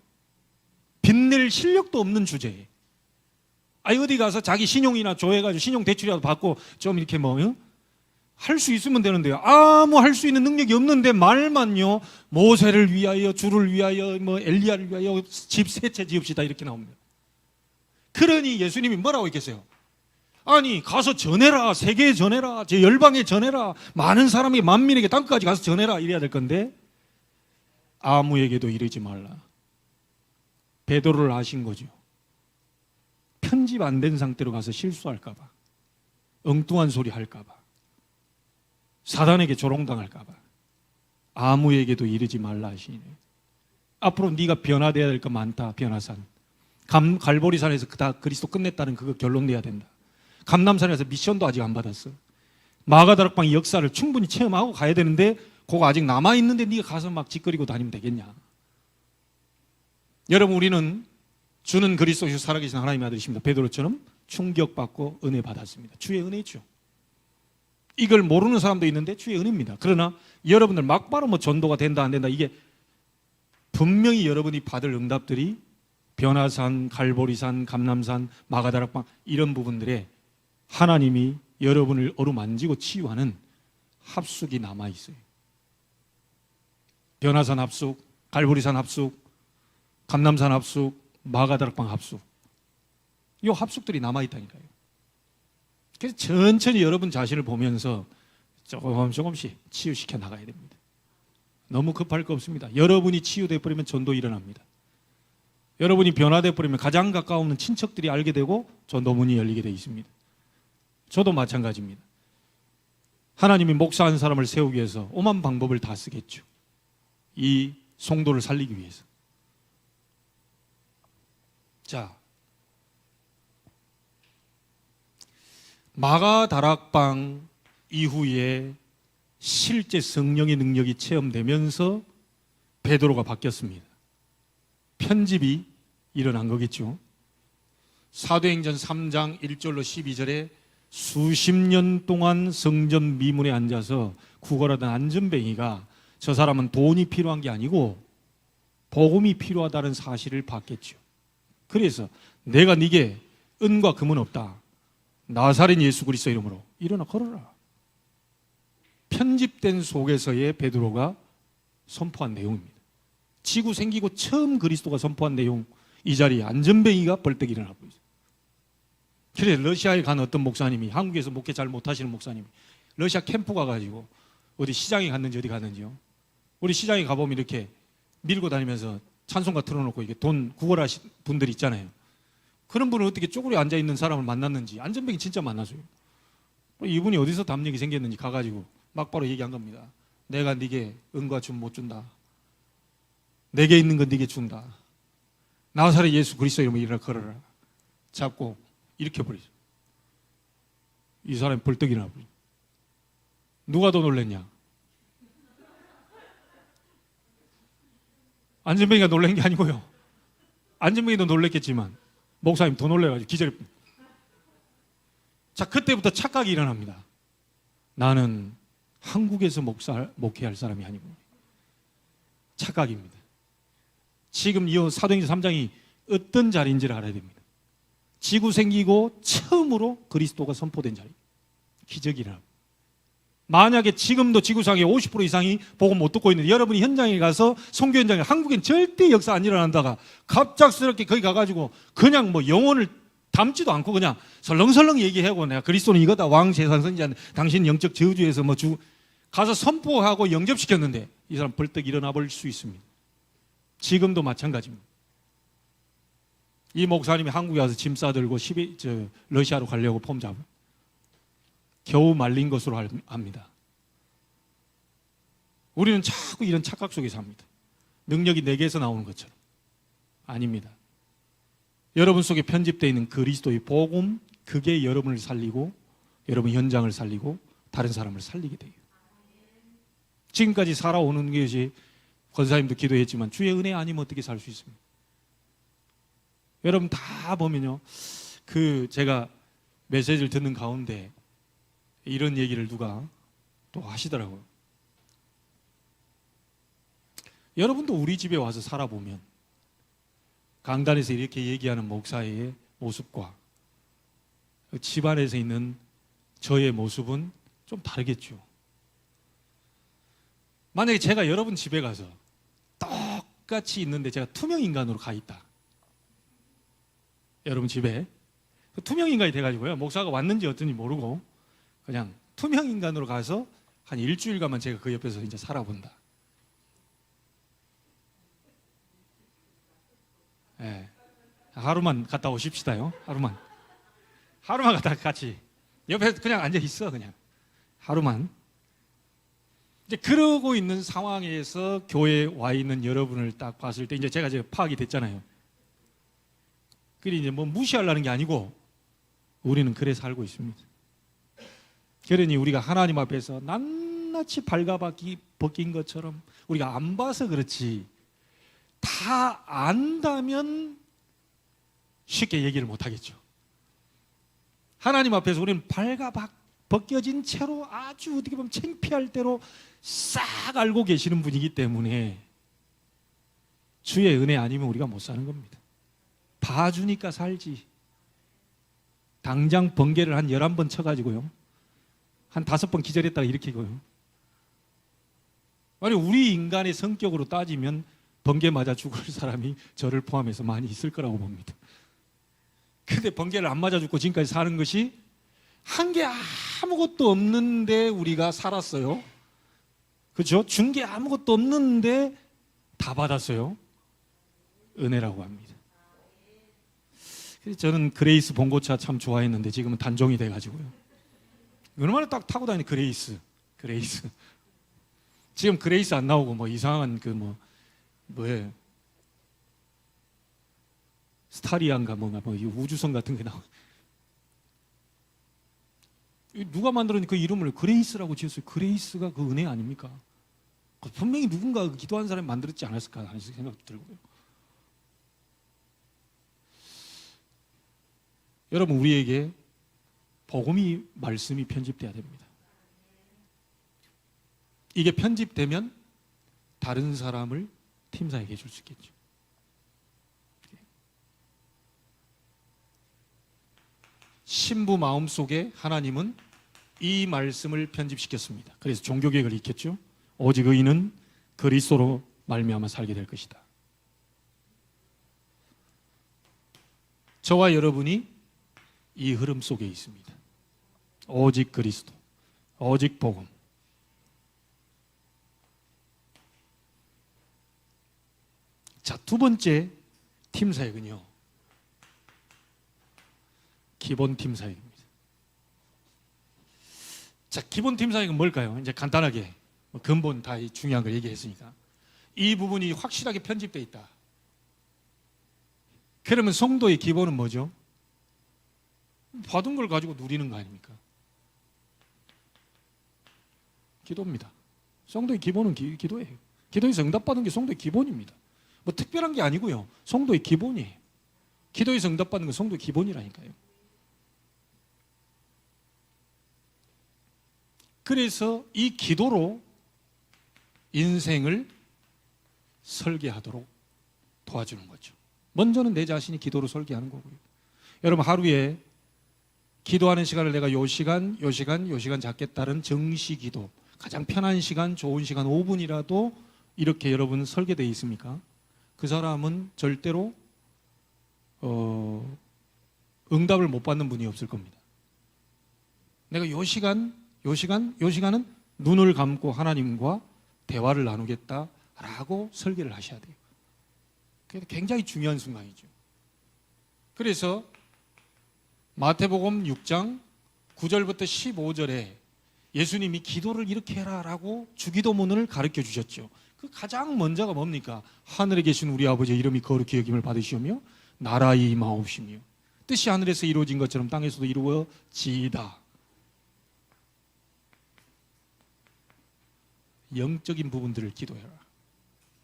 빚낼 실력도 없는 주제에 어디 가서 자기 신용이나 조회가지고 신용 대출이라도 받고 좀 이렇게 할 수 있으면 되는데요. 아무 할 수 있는 능력이 없는데 말만요. 모세를 위하여, 주를 위하여, 엘리야를 위하여 집 세 채 지읍시다 이렇게 나옵니다. 그러니 예수님이 뭐라고 했겠어요? 아니 가서 전해라, 세계에 전해라, 제 열방에 전해라, 많은 사람이 만민에게 땅끝까지 가서 전해라 이래야 될 건데 아무에게도 이르지 말라. 베드로를 아신 거죠. 편집 안 된 상태로 가서 실수할까 봐, 엉뚱한 소리 할까 봐, 사단에게 조롱당할까 봐 아무에게도 이르지 말라 하시네. 앞으로 네가 변화돼야 될 거 많다. 변화산, 갈보리산에서 다 그리스도 끝냈다는 그거 결론 내야 된다. 감남산에서 미션도 아직 안 받았어. 마가다락방의 역사를 충분히 체험하고 가야 되는데 그거 아직 남아있는데 네가 가서 막 짓거리고 다니면 되겠냐. 여러분 우리는 주는 그리스도시요 살아계신 하나님의 아들이십니다. 베드로처럼 충격받고 은혜 받았습니다. 주의 은혜죠. 이걸 모르는 사람도 있는데 주의 은혜입니다. 그러나 여러분들 막바로 전도가 된다 안 된다 이게 분명히 여러분이 받을 응답들이 변화산, 갈보리산, 감남산, 마가다락방 이런 부분들에 하나님이 여러분을 어루만지고 치유하는 합숙이 남아있어요. 변화산 합숙, 갈보리산 합숙, 감남산 합숙, 마가다락방 합숙, 이 합숙들이 남아있다니까요. 그래서 천천히 여러분 자신을 보면서 조금씩 치유시켜 나가야 됩니다. 너무 급할 거 없습니다. 여러분이 치유돼 버리면 전도 일어납니다. 여러분이 변화돼 버리면 가장 가까운 친척들이 알게 되고 전도문이 열리게 되어 있습니다. 저도 마찬가지입니다. 하나님이 목사 한 사람을 세우기 위해서 오만 방법을 다 쓰겠죠. 이 성도를 살리기 위해서. 자, 마가다락방 이후에 실제 성령의 능력이 체험되면서 베드로가 바뀌었습니다. 편집이 일어난 거겠죠. 사도행전 3장 1절로 12절에 수십 년 동안 성전 미문에 앉아서 구걸하던 안전뱅이가 저 사람은 돈이 필요한 게 아니고 복음이 필요하다는 사실을 봤겠죠. 그래서 내가 네게 은과 금은 없다. 나사렛 예수 그리스도 이름으로 일어나 걸어라. 편집된 속에서의 베드로가 선포한 내용입니다. 지구 생기고 처음 그리스도가 선포한 내용, 이 자리에 안전뱅이가 벌떡 일어나고 있어요. 그래서 러시아에 간 어떤 목사님이, 한국에서 목회 잘 못하시는 목사님이 러시아 캠프 가가지고 어디 시장에 갔는지 어디 갔는지요. 우리 시장에 가보면 이렇게 밀고 다니면서 찬송가 틀어놓고 이게 돈 구걸하신 분들 있잖아요. 그런 분은 어떻게 쪼그려 앉아있는 사람을 만났는지 안전뱅이 진짜 만났어요. 이분이 어디서 담력이 생겼는지 가가지고 막바로 얘기한 겁니다. 내가 네게 은과 금 못 준다. 내게 있는 건 네게 준다. 나사렛 예수 그리스도 이름으로 일어나 걸어라. 잡고 일으켜버리죠. 이 사람이 벌떡 일어나버리죠. 누가 더 놀랬냐? 안전뱅이가 놀란 게 아니고요. 안전뱅이도 놀랬겠지만 목사님 더 놀래가지고 기절해. 자, 그때부터 착각이 일어납니다. 나는 한국에서 목회할 사람이 아니고 착각입니다. 지금 이 사도행전 3장이 어떤 자리인지를 알아야 됩니다. 지구 생기고 처음으로 그리스도가 선포된 자리, 기적이 일어납니다. 만약에 지금도 지구상의 50% 이상이 복음 못 듣고 있는데 여러분이 현장에 가서 선교 현장에 한국엔 절대 역사 안 일어난다가 갑작스럽게 거기 가가지고 그냥 영혼을 담지도 않고 그냥 설렁설렁 얘기하고 내가 그리스도는 이거다, 왕 세상 선지자 당신 영적 저주에서 가서 선포하고 영접시켰는데 이 사람 벌떡 일어나 버릴 수 있습니다. 지금도 마찬가지입니다. 이 목사님이 한국에 와서 짐 싸들고 러시아로 가려고 폼 잡아요. 겨우 말린 것으로 압니다. 우리는 자꾸 이런 착각 속에 삽니다. 능력이 내게서 나오는 것처럼. 아닙니다. 여러분 속에 편집되어 있는 그리스도의 복음, 그게 여러분을 살리고 여러분 현장을 살리고 다른 사람을 살리게 돼요. 지금까지 살아오는 것이 권사님도 기도했지만 주의 은혜 아니면 어떻게 살 수 있습니까? 여러분 다 보면요, 제가 메시지를 듣는 가운데 이런 얘기를 누가 또 하시더라고요. 여러분도 우리 집에 와서 살아보면 강단에서 이렇게 얘기하는 목사의 모습과 집안에서 있는 저의 모습은 좀 다르겠죠. 만약에 제가 여러분 집에 가서 똑같이 있는데 제가 투명인간으로 가 있다. 여러분 집에 투명인간이 돼가지고요, 목사가 왔는지 어떤지 모르고 그냥 투명인간으로 가서 한 일주일간만 제가 그 옆에서 이제 살아본다. 예. 하루만 갔다 오십시다요. 하루만 갔다 같이 옆에 그냥 앉아 있어. 그냥 하루만. 이제 그러고 있는 상황에서 교회에 와 있는 여러분을 딱 봤을 때 이제 제가 파악이 됐잖아요. 그래 이제 뭐 무시하려는 게 아니고 우리는 그래 살고 있습니다. 그러니 우리가 하나님 앞에서 낱낱이 발가벗긴 것처럼 우리가 안 봐서 그렇지, 다 안다면 쉽게 얘기를 못 하겠죠. 하나님 앞에서 우리는 벗겨진 채로 아주 어떻게 보면 창피할 대로 싹 알고 계시는 분이기 때문에 주의 은혜 아니면 우리가 못 사는 겁니다. 봐주니까 살지. 당장 번개를 한 11번 쳐가지고요, 한 5번 기절했다가 일으키고요. 아니 우리 인간의 성격으로 따지면 번개 맞아 죽을 사람이 저를 포함해서 많이 있을 거라고 봅니다. 근데 번개를 안 맞아 죽고 지금까지 사는 것이 한 게 아무것도 없는데 우리가 살았어요. 그렇죠? 준 게 아무것도 없는데 다 받았어요. 은혜라고 합니다. 저는 그레이스 봉고차 참 좋아했는데 지금은 단종이 돼가지고요. 얼마나 딱 타고 다니는 그레이스. 지금 그레이스 안 나오고 뭐 이상한 뭐예요? 스타리안가 뭐 우주선 같은 게 나오고. 누가 만들었는지 그 이름을 그레이스라고 지었어요. 그레이스가 그 은혜 아닙니까? 분명히 누군가 기도한 사람이 만들었지 않았을까 하는 생각도 들고요. 여러분 우리에게 복음이 말씀이 편집돼야 됩니다. 이게 편집되면 다른 사람을 팀사에게 줄 수 있겠죠. 신부 마음속에 하나님은 이 말씀을 편집시켰습니다. 그래서 종교개혁을 일으켰죠. 오직 의인은 그리스도로 말미암아 살게 될 것이다. 저와 여러분이 이 흐름 속에 있습니다. 오직 그리스도, 오직 복음. 자, 두 번째 팀 사역은요, 기본 팀 사역입니다. 자, 기본 팀 사역은 뭘까요? 이제 간단하게 근본 다 중요한 걸 얘기했으니까 이 부분이 확실하게 편집되어 있다. 그러면 성도의 기본은 뭐죠? 받은 걸 가지고 누리는 거 아닙니까? 기도입니다. 성도의 기본은 기도예요. 기도에서 응답받은 게 성도의 기본입니다. 뭐 특별한 게 아니고요, 성도의 기본이에요. 기도에서 응답받는 건 성도의 기본이라니까요. 그래서 이 기도로 인생을 설계하도록 도와주는 거죠. 먼저는 내 자신이 기도로 설계하는 거고요. 여러분 하루에 기도하는 시간을 내가 요 시간 잡겠다는 정시 기도, 가장 편한 시간, 좋은 시간 5분이라도 이렇게 여러분 설계되어 있습니까? 그 사람은 절대로 응답을 못 받는 분이 없을 겁니다. 내가 요 시간은 눈을 감고 하나님과 대화를 나누겠다라고 설계를 하셔야 돼요. 그게 굉장히 중요한 순간이죠. 그래서 마태복음 6장 9절부터 15절에 예수님이 기도를 이렇게 해라라고 주기도문을 가르쳐 주셨죠. 그 가장 먼저가 뭡니까? 하늘에 계신 우리 아버지의 이름이 거룩히 여김을 받으시오며 나라의 임하옵시며 뜻이 하늘에서 이루어진 것처럼 땅에서도 이루어지이다. 영적인 부분들을 기도해라.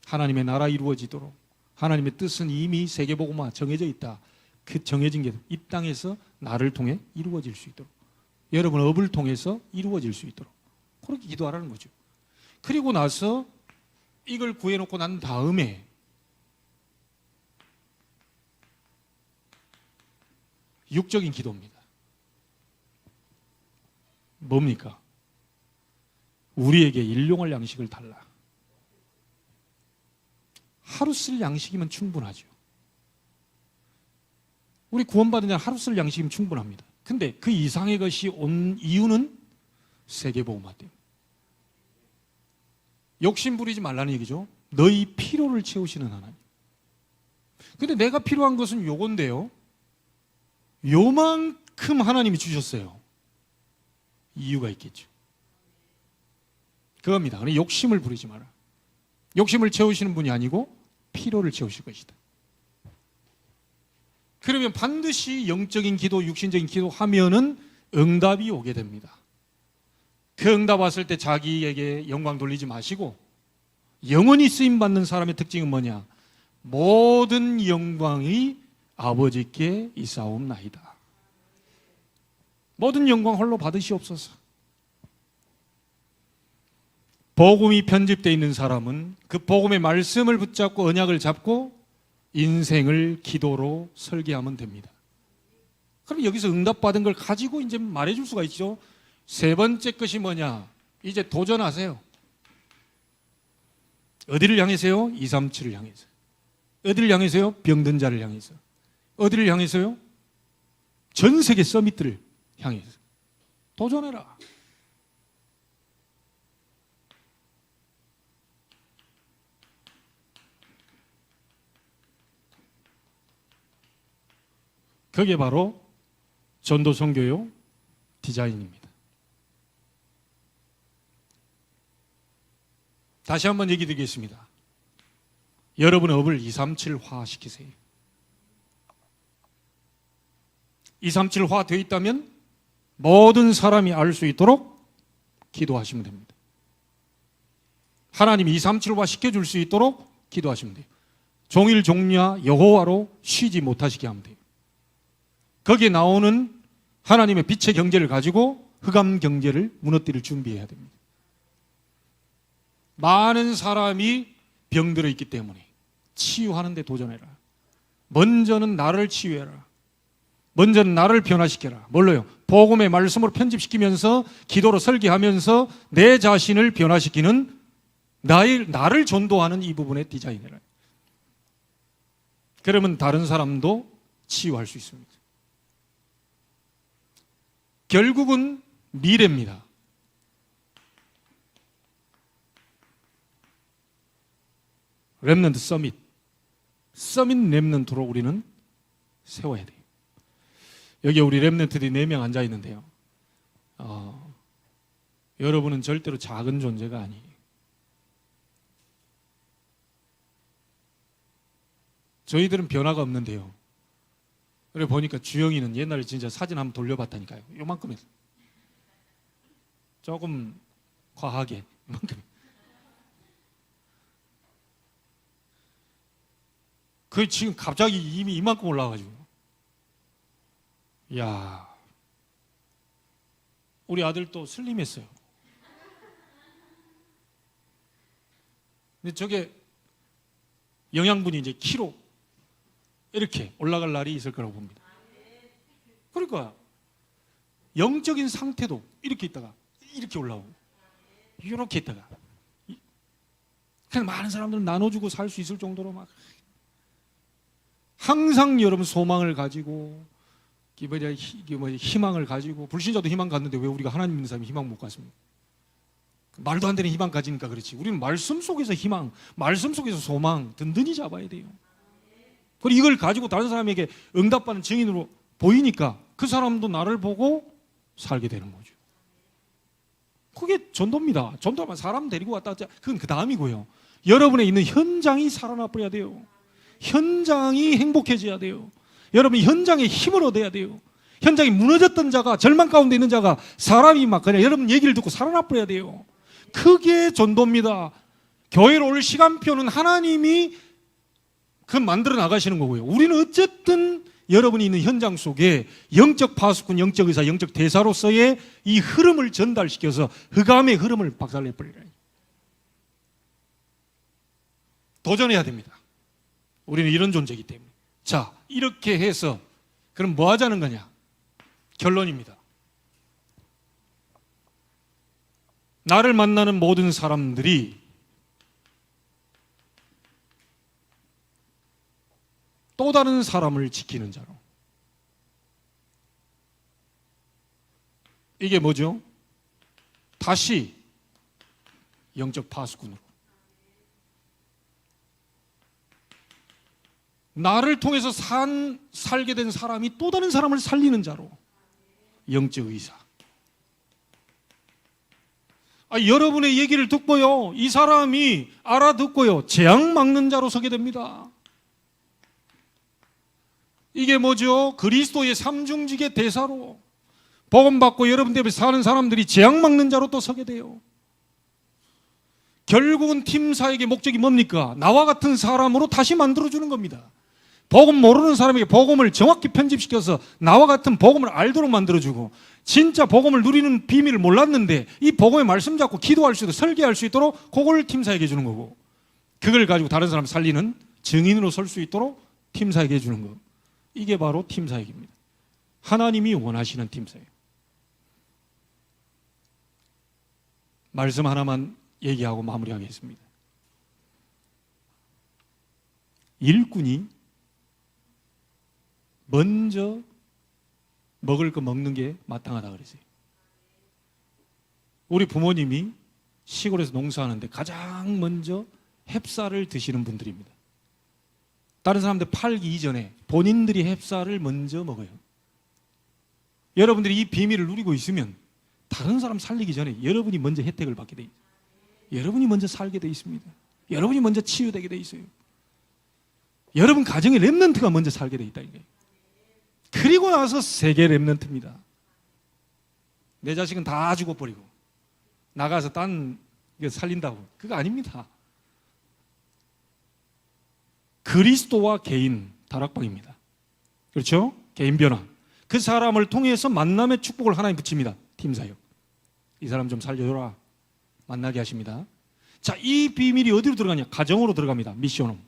하나님의 나라 이루어지도록. 하나님의 뜻은 이미 세계복음화 정해져 있다. 그 정해진 게 이 땅에서 나를 통해 이루어질 수 있도록, 여러분 업을 통해서 이루어질 수 있도록 그렇게 기도하라는 거죠. 그리고 나서 이걸 구해놓고 난 다음에 육적인 기도입니다. 뭡니까? 우리에게 일용할 양식을 달라. 하루 쓸 양식이면 충분하죠. 우리 구원받은 자는 하루 쓸 양식이면 충분합니다. 근데 그 이상의 것이 온 이유는 세계복음화 때문에. 욕심 부리지 말라는 얘기죠. 너희 필요를 채우시는 하나님. 근데 내가 필요한 것은 요건데요, 요만큼 하나님이 주셨어요. 이유가 있겠죠. 그겁니다. 그러니 욕심을 부리지 마라. 욕심을 채우시는 분이 아니고 필요를 채우실 것이다. 그러면 반드시 영적인 기도, 육신적인 기도 하면은 응답이 오게 됩니다. 그 응답 왔을 때 자기에게 영광 돌리지 마시고, 영원히 쓰임받는 사람의 특징은 뭐냐? 모든 영광이 아버지께 있사옵나이다. 모든 영광 홀로 받으시옵소서. 복음이 편집되어 있는 사람은 그 복음의 말씀을 붙잡고 언약을 잡고 인생을 기도로 설계하면 됩니다. 그럼 여기서 응답받은 걸 가지고 이제 말해줄 수가 있죠. 세 번째 것이 뭐냐? 이제 도전하세요. 어디를 향해서요? 237을 향해서. 어디를 향해서요? 병든 자를 향해서. 어디를 향해서요? 전 세계 서밋들을 향해서. 도전해라. 그게 바로 전도 선교요 디자인입니다. 다시 한번 얘기 드리겠습니다. 여러분의 업을 237화 시키세요. 237화 되어 있다면 모든 사람이 알 수 있도록 기도하시면 됩니다. 하나님이 237화 시켜줄 수 있도록 기도하시면 돼요. 종일 종냐 여호와로 쉬지 못하시게 하면 돼요. 거기에 나오는 하나님의 빛의 경제를 가지고 흑암 경제를 무너뜨릴 준비해야 됩니다. 많은 사람이 병들어 있기 때문에 치유하는 데 도전해라. 먼저는 나를 치유해라. 먼저는 나를 변화시켜라. 뭘로요? 복음의 말씀으로 편집시키면서 기도로 설계하면서 내 자신을 변화시키는 나를 전도하는 이 부분의 디자인이라. 그러면 다른 사람도 치유할 수 있습니다. 결국은 미래입니다. 렘넌트 서밋 렘넌트로 우리는 세워야 돼요. 여기 우리 렘넌트들이 4명 앉아 있는데요. 여러분은 절대로 작은 존재가 아니에요. 저희들은 변화가 없는데요. 그래 보니까 주영이는 옛날에 진짜 사진 한번 돌려봤다니까요. 요만큼 했어요. 조금 과하게 이만큼. 그 지금 갑자기 이미 이만큼 올라와가지고, 야, 우리 아들도 슬림했어요. 근데 저게 영양분이 이제 키로 이렇게 올라갈 날이 있을 거라고 봅니다. 그러니까 영적인 상태도 이렇게 있다가 이렇게 올라오고 이렇게 있다가, 그냥 많은 사람들은 나눠주고 살 수 있을 정도로 막 항상 여러분 소망을 가지고 희망을 가지고, 불신자도 희망 갖는데 왜 우리가 하나님 믿는 사람이 희망 못 갖습니까? 말도 안 되는 희망 가지니까 그렇지. 우리는 말씀 속에서 희망, 말씀 속에서 소망 든든히 잡아야 돼요. 그리고 이걸 가지고 다른 사람에게 응답받는 증인으로 보이니까 그 사람도 나를 보고 살게 되는 거죠. 그게 전도입니다. 전도하면 사람 데리고 왔다 갔다, 그건 그 다음이고요. 여러분에 있는 현장이 살아나 버려야 돼요. 현장이 행복해져야 돼요. 여러분 현장에 힘을 얻어야 돼요. 현장이 무너졌던 자가, 절망 가운데 있는 자가 사람이 막 그냥 여러분 얘기를 듣고 살아나 버려야 돼요. 그게 전도입니다. 교회로 올 시간표는 하나님이 만들어 나가시는 거고요. 우리는 어쨌든 여러분이 있는 현장 속에 영적 파수꾼, 영적 의사, 영적 대사로서의 이 흐름을 전달시켜서 흑암의 흐름을 박살내버리라. 도전해야 됩니다. 우리는 이런 존재이기 때문에. 자, 이렇게 해서 그럼 뭐 하자는 거냐? 결론입니다. 나를 만나는 모든 사람들이 또 다른 사람을 지키는 자로. 이게 뭐죠? 다시 영적 파수꾼으로. 나를 통해서 살게 된 사람이 또 다른 사람을 살리는 자로. 영적 의사. 여러분의 얘기를 듣고요, 이 사람이 알아듣고요, 재앙 막는 자로 서게 됩니다. 이게 뭐죠? 그리스도의 삼중직의 대사로 복음 받고 여러분 때문에 사는 사람들이 재앙 막는 자로 또 서게 돼요. 결국은 팀사역의 목적이 뭡니까? 나와 같은 사람으로 다시 만들어주는 겁니다. 복음 모르는 사람에게 복음을 정확히 편집시켜서 나와 같은 복음을 알도록 만들어주고, 진짜 복음을 누리는 비밀을 몰랐는데 이 복음의 말씀 잡고 기도할 수 있도록, 설계할 수 있도록 그걸 팀사역해 주는 거고, 그걸 가지고 다른 사람 살리는 증인으로 설 수 있도록 팀사역해 주는 거. 이게 바로 팀사역입니다. 하나님이 원하시는 팀사역. 말씀 하나만 얘기하고 마무리하겠습니다. 일꾼이 먼저 먹을 거 먹는 게 마땅하다 그랬어요. 우리 부모님이 시골에서 농사하는데 가장 먼저 햅쌀을 드시는 분들입니다. 다른 사람들 팔기 이전에 본인들이 햅쌀을 먼저 먹어요. 여러분들이 이 비밀을 누리고 있으면 다른 사람 살리기 전에 여러분이 먼저 혜택을 받게 돼 있어요. 여러분이 먼저 살게 돼 있습니다. 여러분이 먼저 치유되게 돼 있어요. 여러분 가정의 렘넌트가 먼저 살게 돼 있다. 그리고 나서 세계 렘넌트입니다. 내 자식은 다 죽어버리고 나가서 딴 살린다고. 그거 아닙니다. 그리스도와 개인 다락방입니다. 그렇죠? 개인 변화. 그 사람을 통해서 만남의 축복을 하나님 붙입니다. 팀사역. 이 사람 좀 살려줘라. 만나게 하십니다. 자, 이 비밀이 어디로 들어가냐? 가정으로 들어갑니다. 미션홈.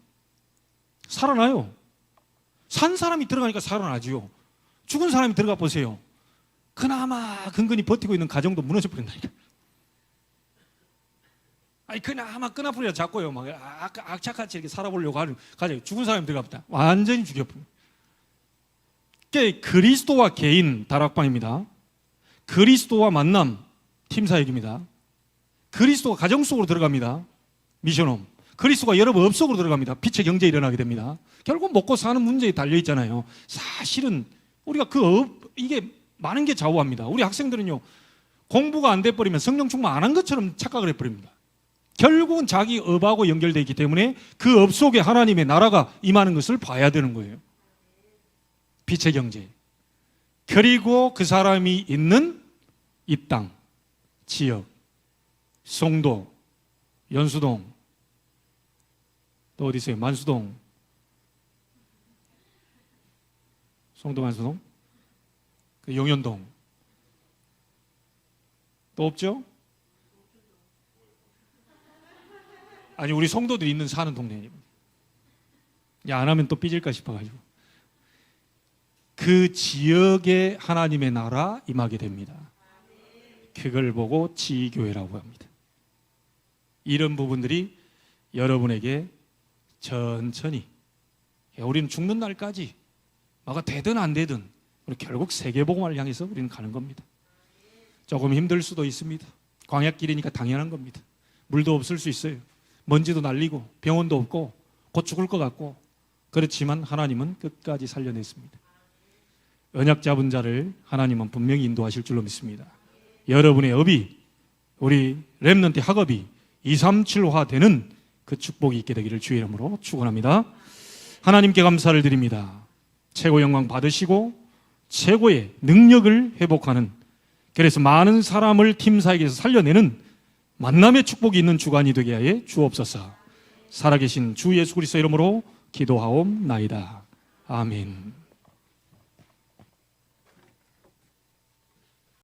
살아나요. 산 사람이 들어가니까 살아나지요. 죽은 사람이 들어가 보세요. 그나마 근근히 버티고 있는 가정도 무너져 버린다니까. 그나마 끈아풀이라 잡고요. 막 악착같이 이렇게 살아보려고 하는 가정, 죽은 사람이 들어갑니다. 완전히 죽여버려요. 그리스도와 개인 다락방입니다. 그리스도와 만남 팀사역입니다. 그리스도가 가정 속으로 들어갑니다. 미션홈. 그리스도가 여러분 업 속으로 들어갑니다. 빛의 경제에 일어나게 됩니다. 결국 먹고 사는 문제에 달려 있잖아요. 사실은 우리가 이게 많은 게 좌우합니다. 우리 학생들은요, 공부가 안 돼버리면 성령 충만 안 한 것처럼 착각을 해버립니다. 결국은 자기 업하고 연결되어 있기 때문에 그 업 속에 하나님의 나라가 임하는 것을 봐야 되는 거예요. 빛의 경제. 그리고 그 사람이 있는 이 땅, 지역, 송도, 연수동, 또 어디 있어요? 만수동, 송도 만수동, 용현동, 또 없죠? 아니, 우리 성도들이 있는 사는 동네입니다. 안 하면 또 삐질까 싶어가지고. 그 지역에 하나님의 나라 임하게 됩니다. 그걸 보고 지교회라고 합니다. 이런 부분들이 여러분에게 천천히, 우리는 죽는 날까지 뭐가 되든 안 되든 우리 결국 세계복음을 향해서 우리는 가는 겁니다. 조금 힘들 수도 있습니다. 광야길이니까 당연한 겁니다. 물도 없을 수 있어요. 먼지도 날리고 병원도 없고 곧 죽을 것 같고, 그렇지만 하나님은 끝까지 살려냈습니다. 언약 잡은 자를 하나님은 분명히 인도하실 줄로 믿습니다. 여러분의 업이, 우리 렘넌트 학업이 237화 되는 그 축복이 있게 되기를 주의 이름으로 축원합니다. 하나님께 감사를 드립니다. 최고 영광 받으시고 최고의 능력을 회복하는, 그래서 많은 사람을 팀 사역에서 살려내는 만남의 축복이 있는 주간이 되게 하여 주옵소서. 살아계신 주 예수 그리스도 이름으로 기도하옵나이다. 아멘.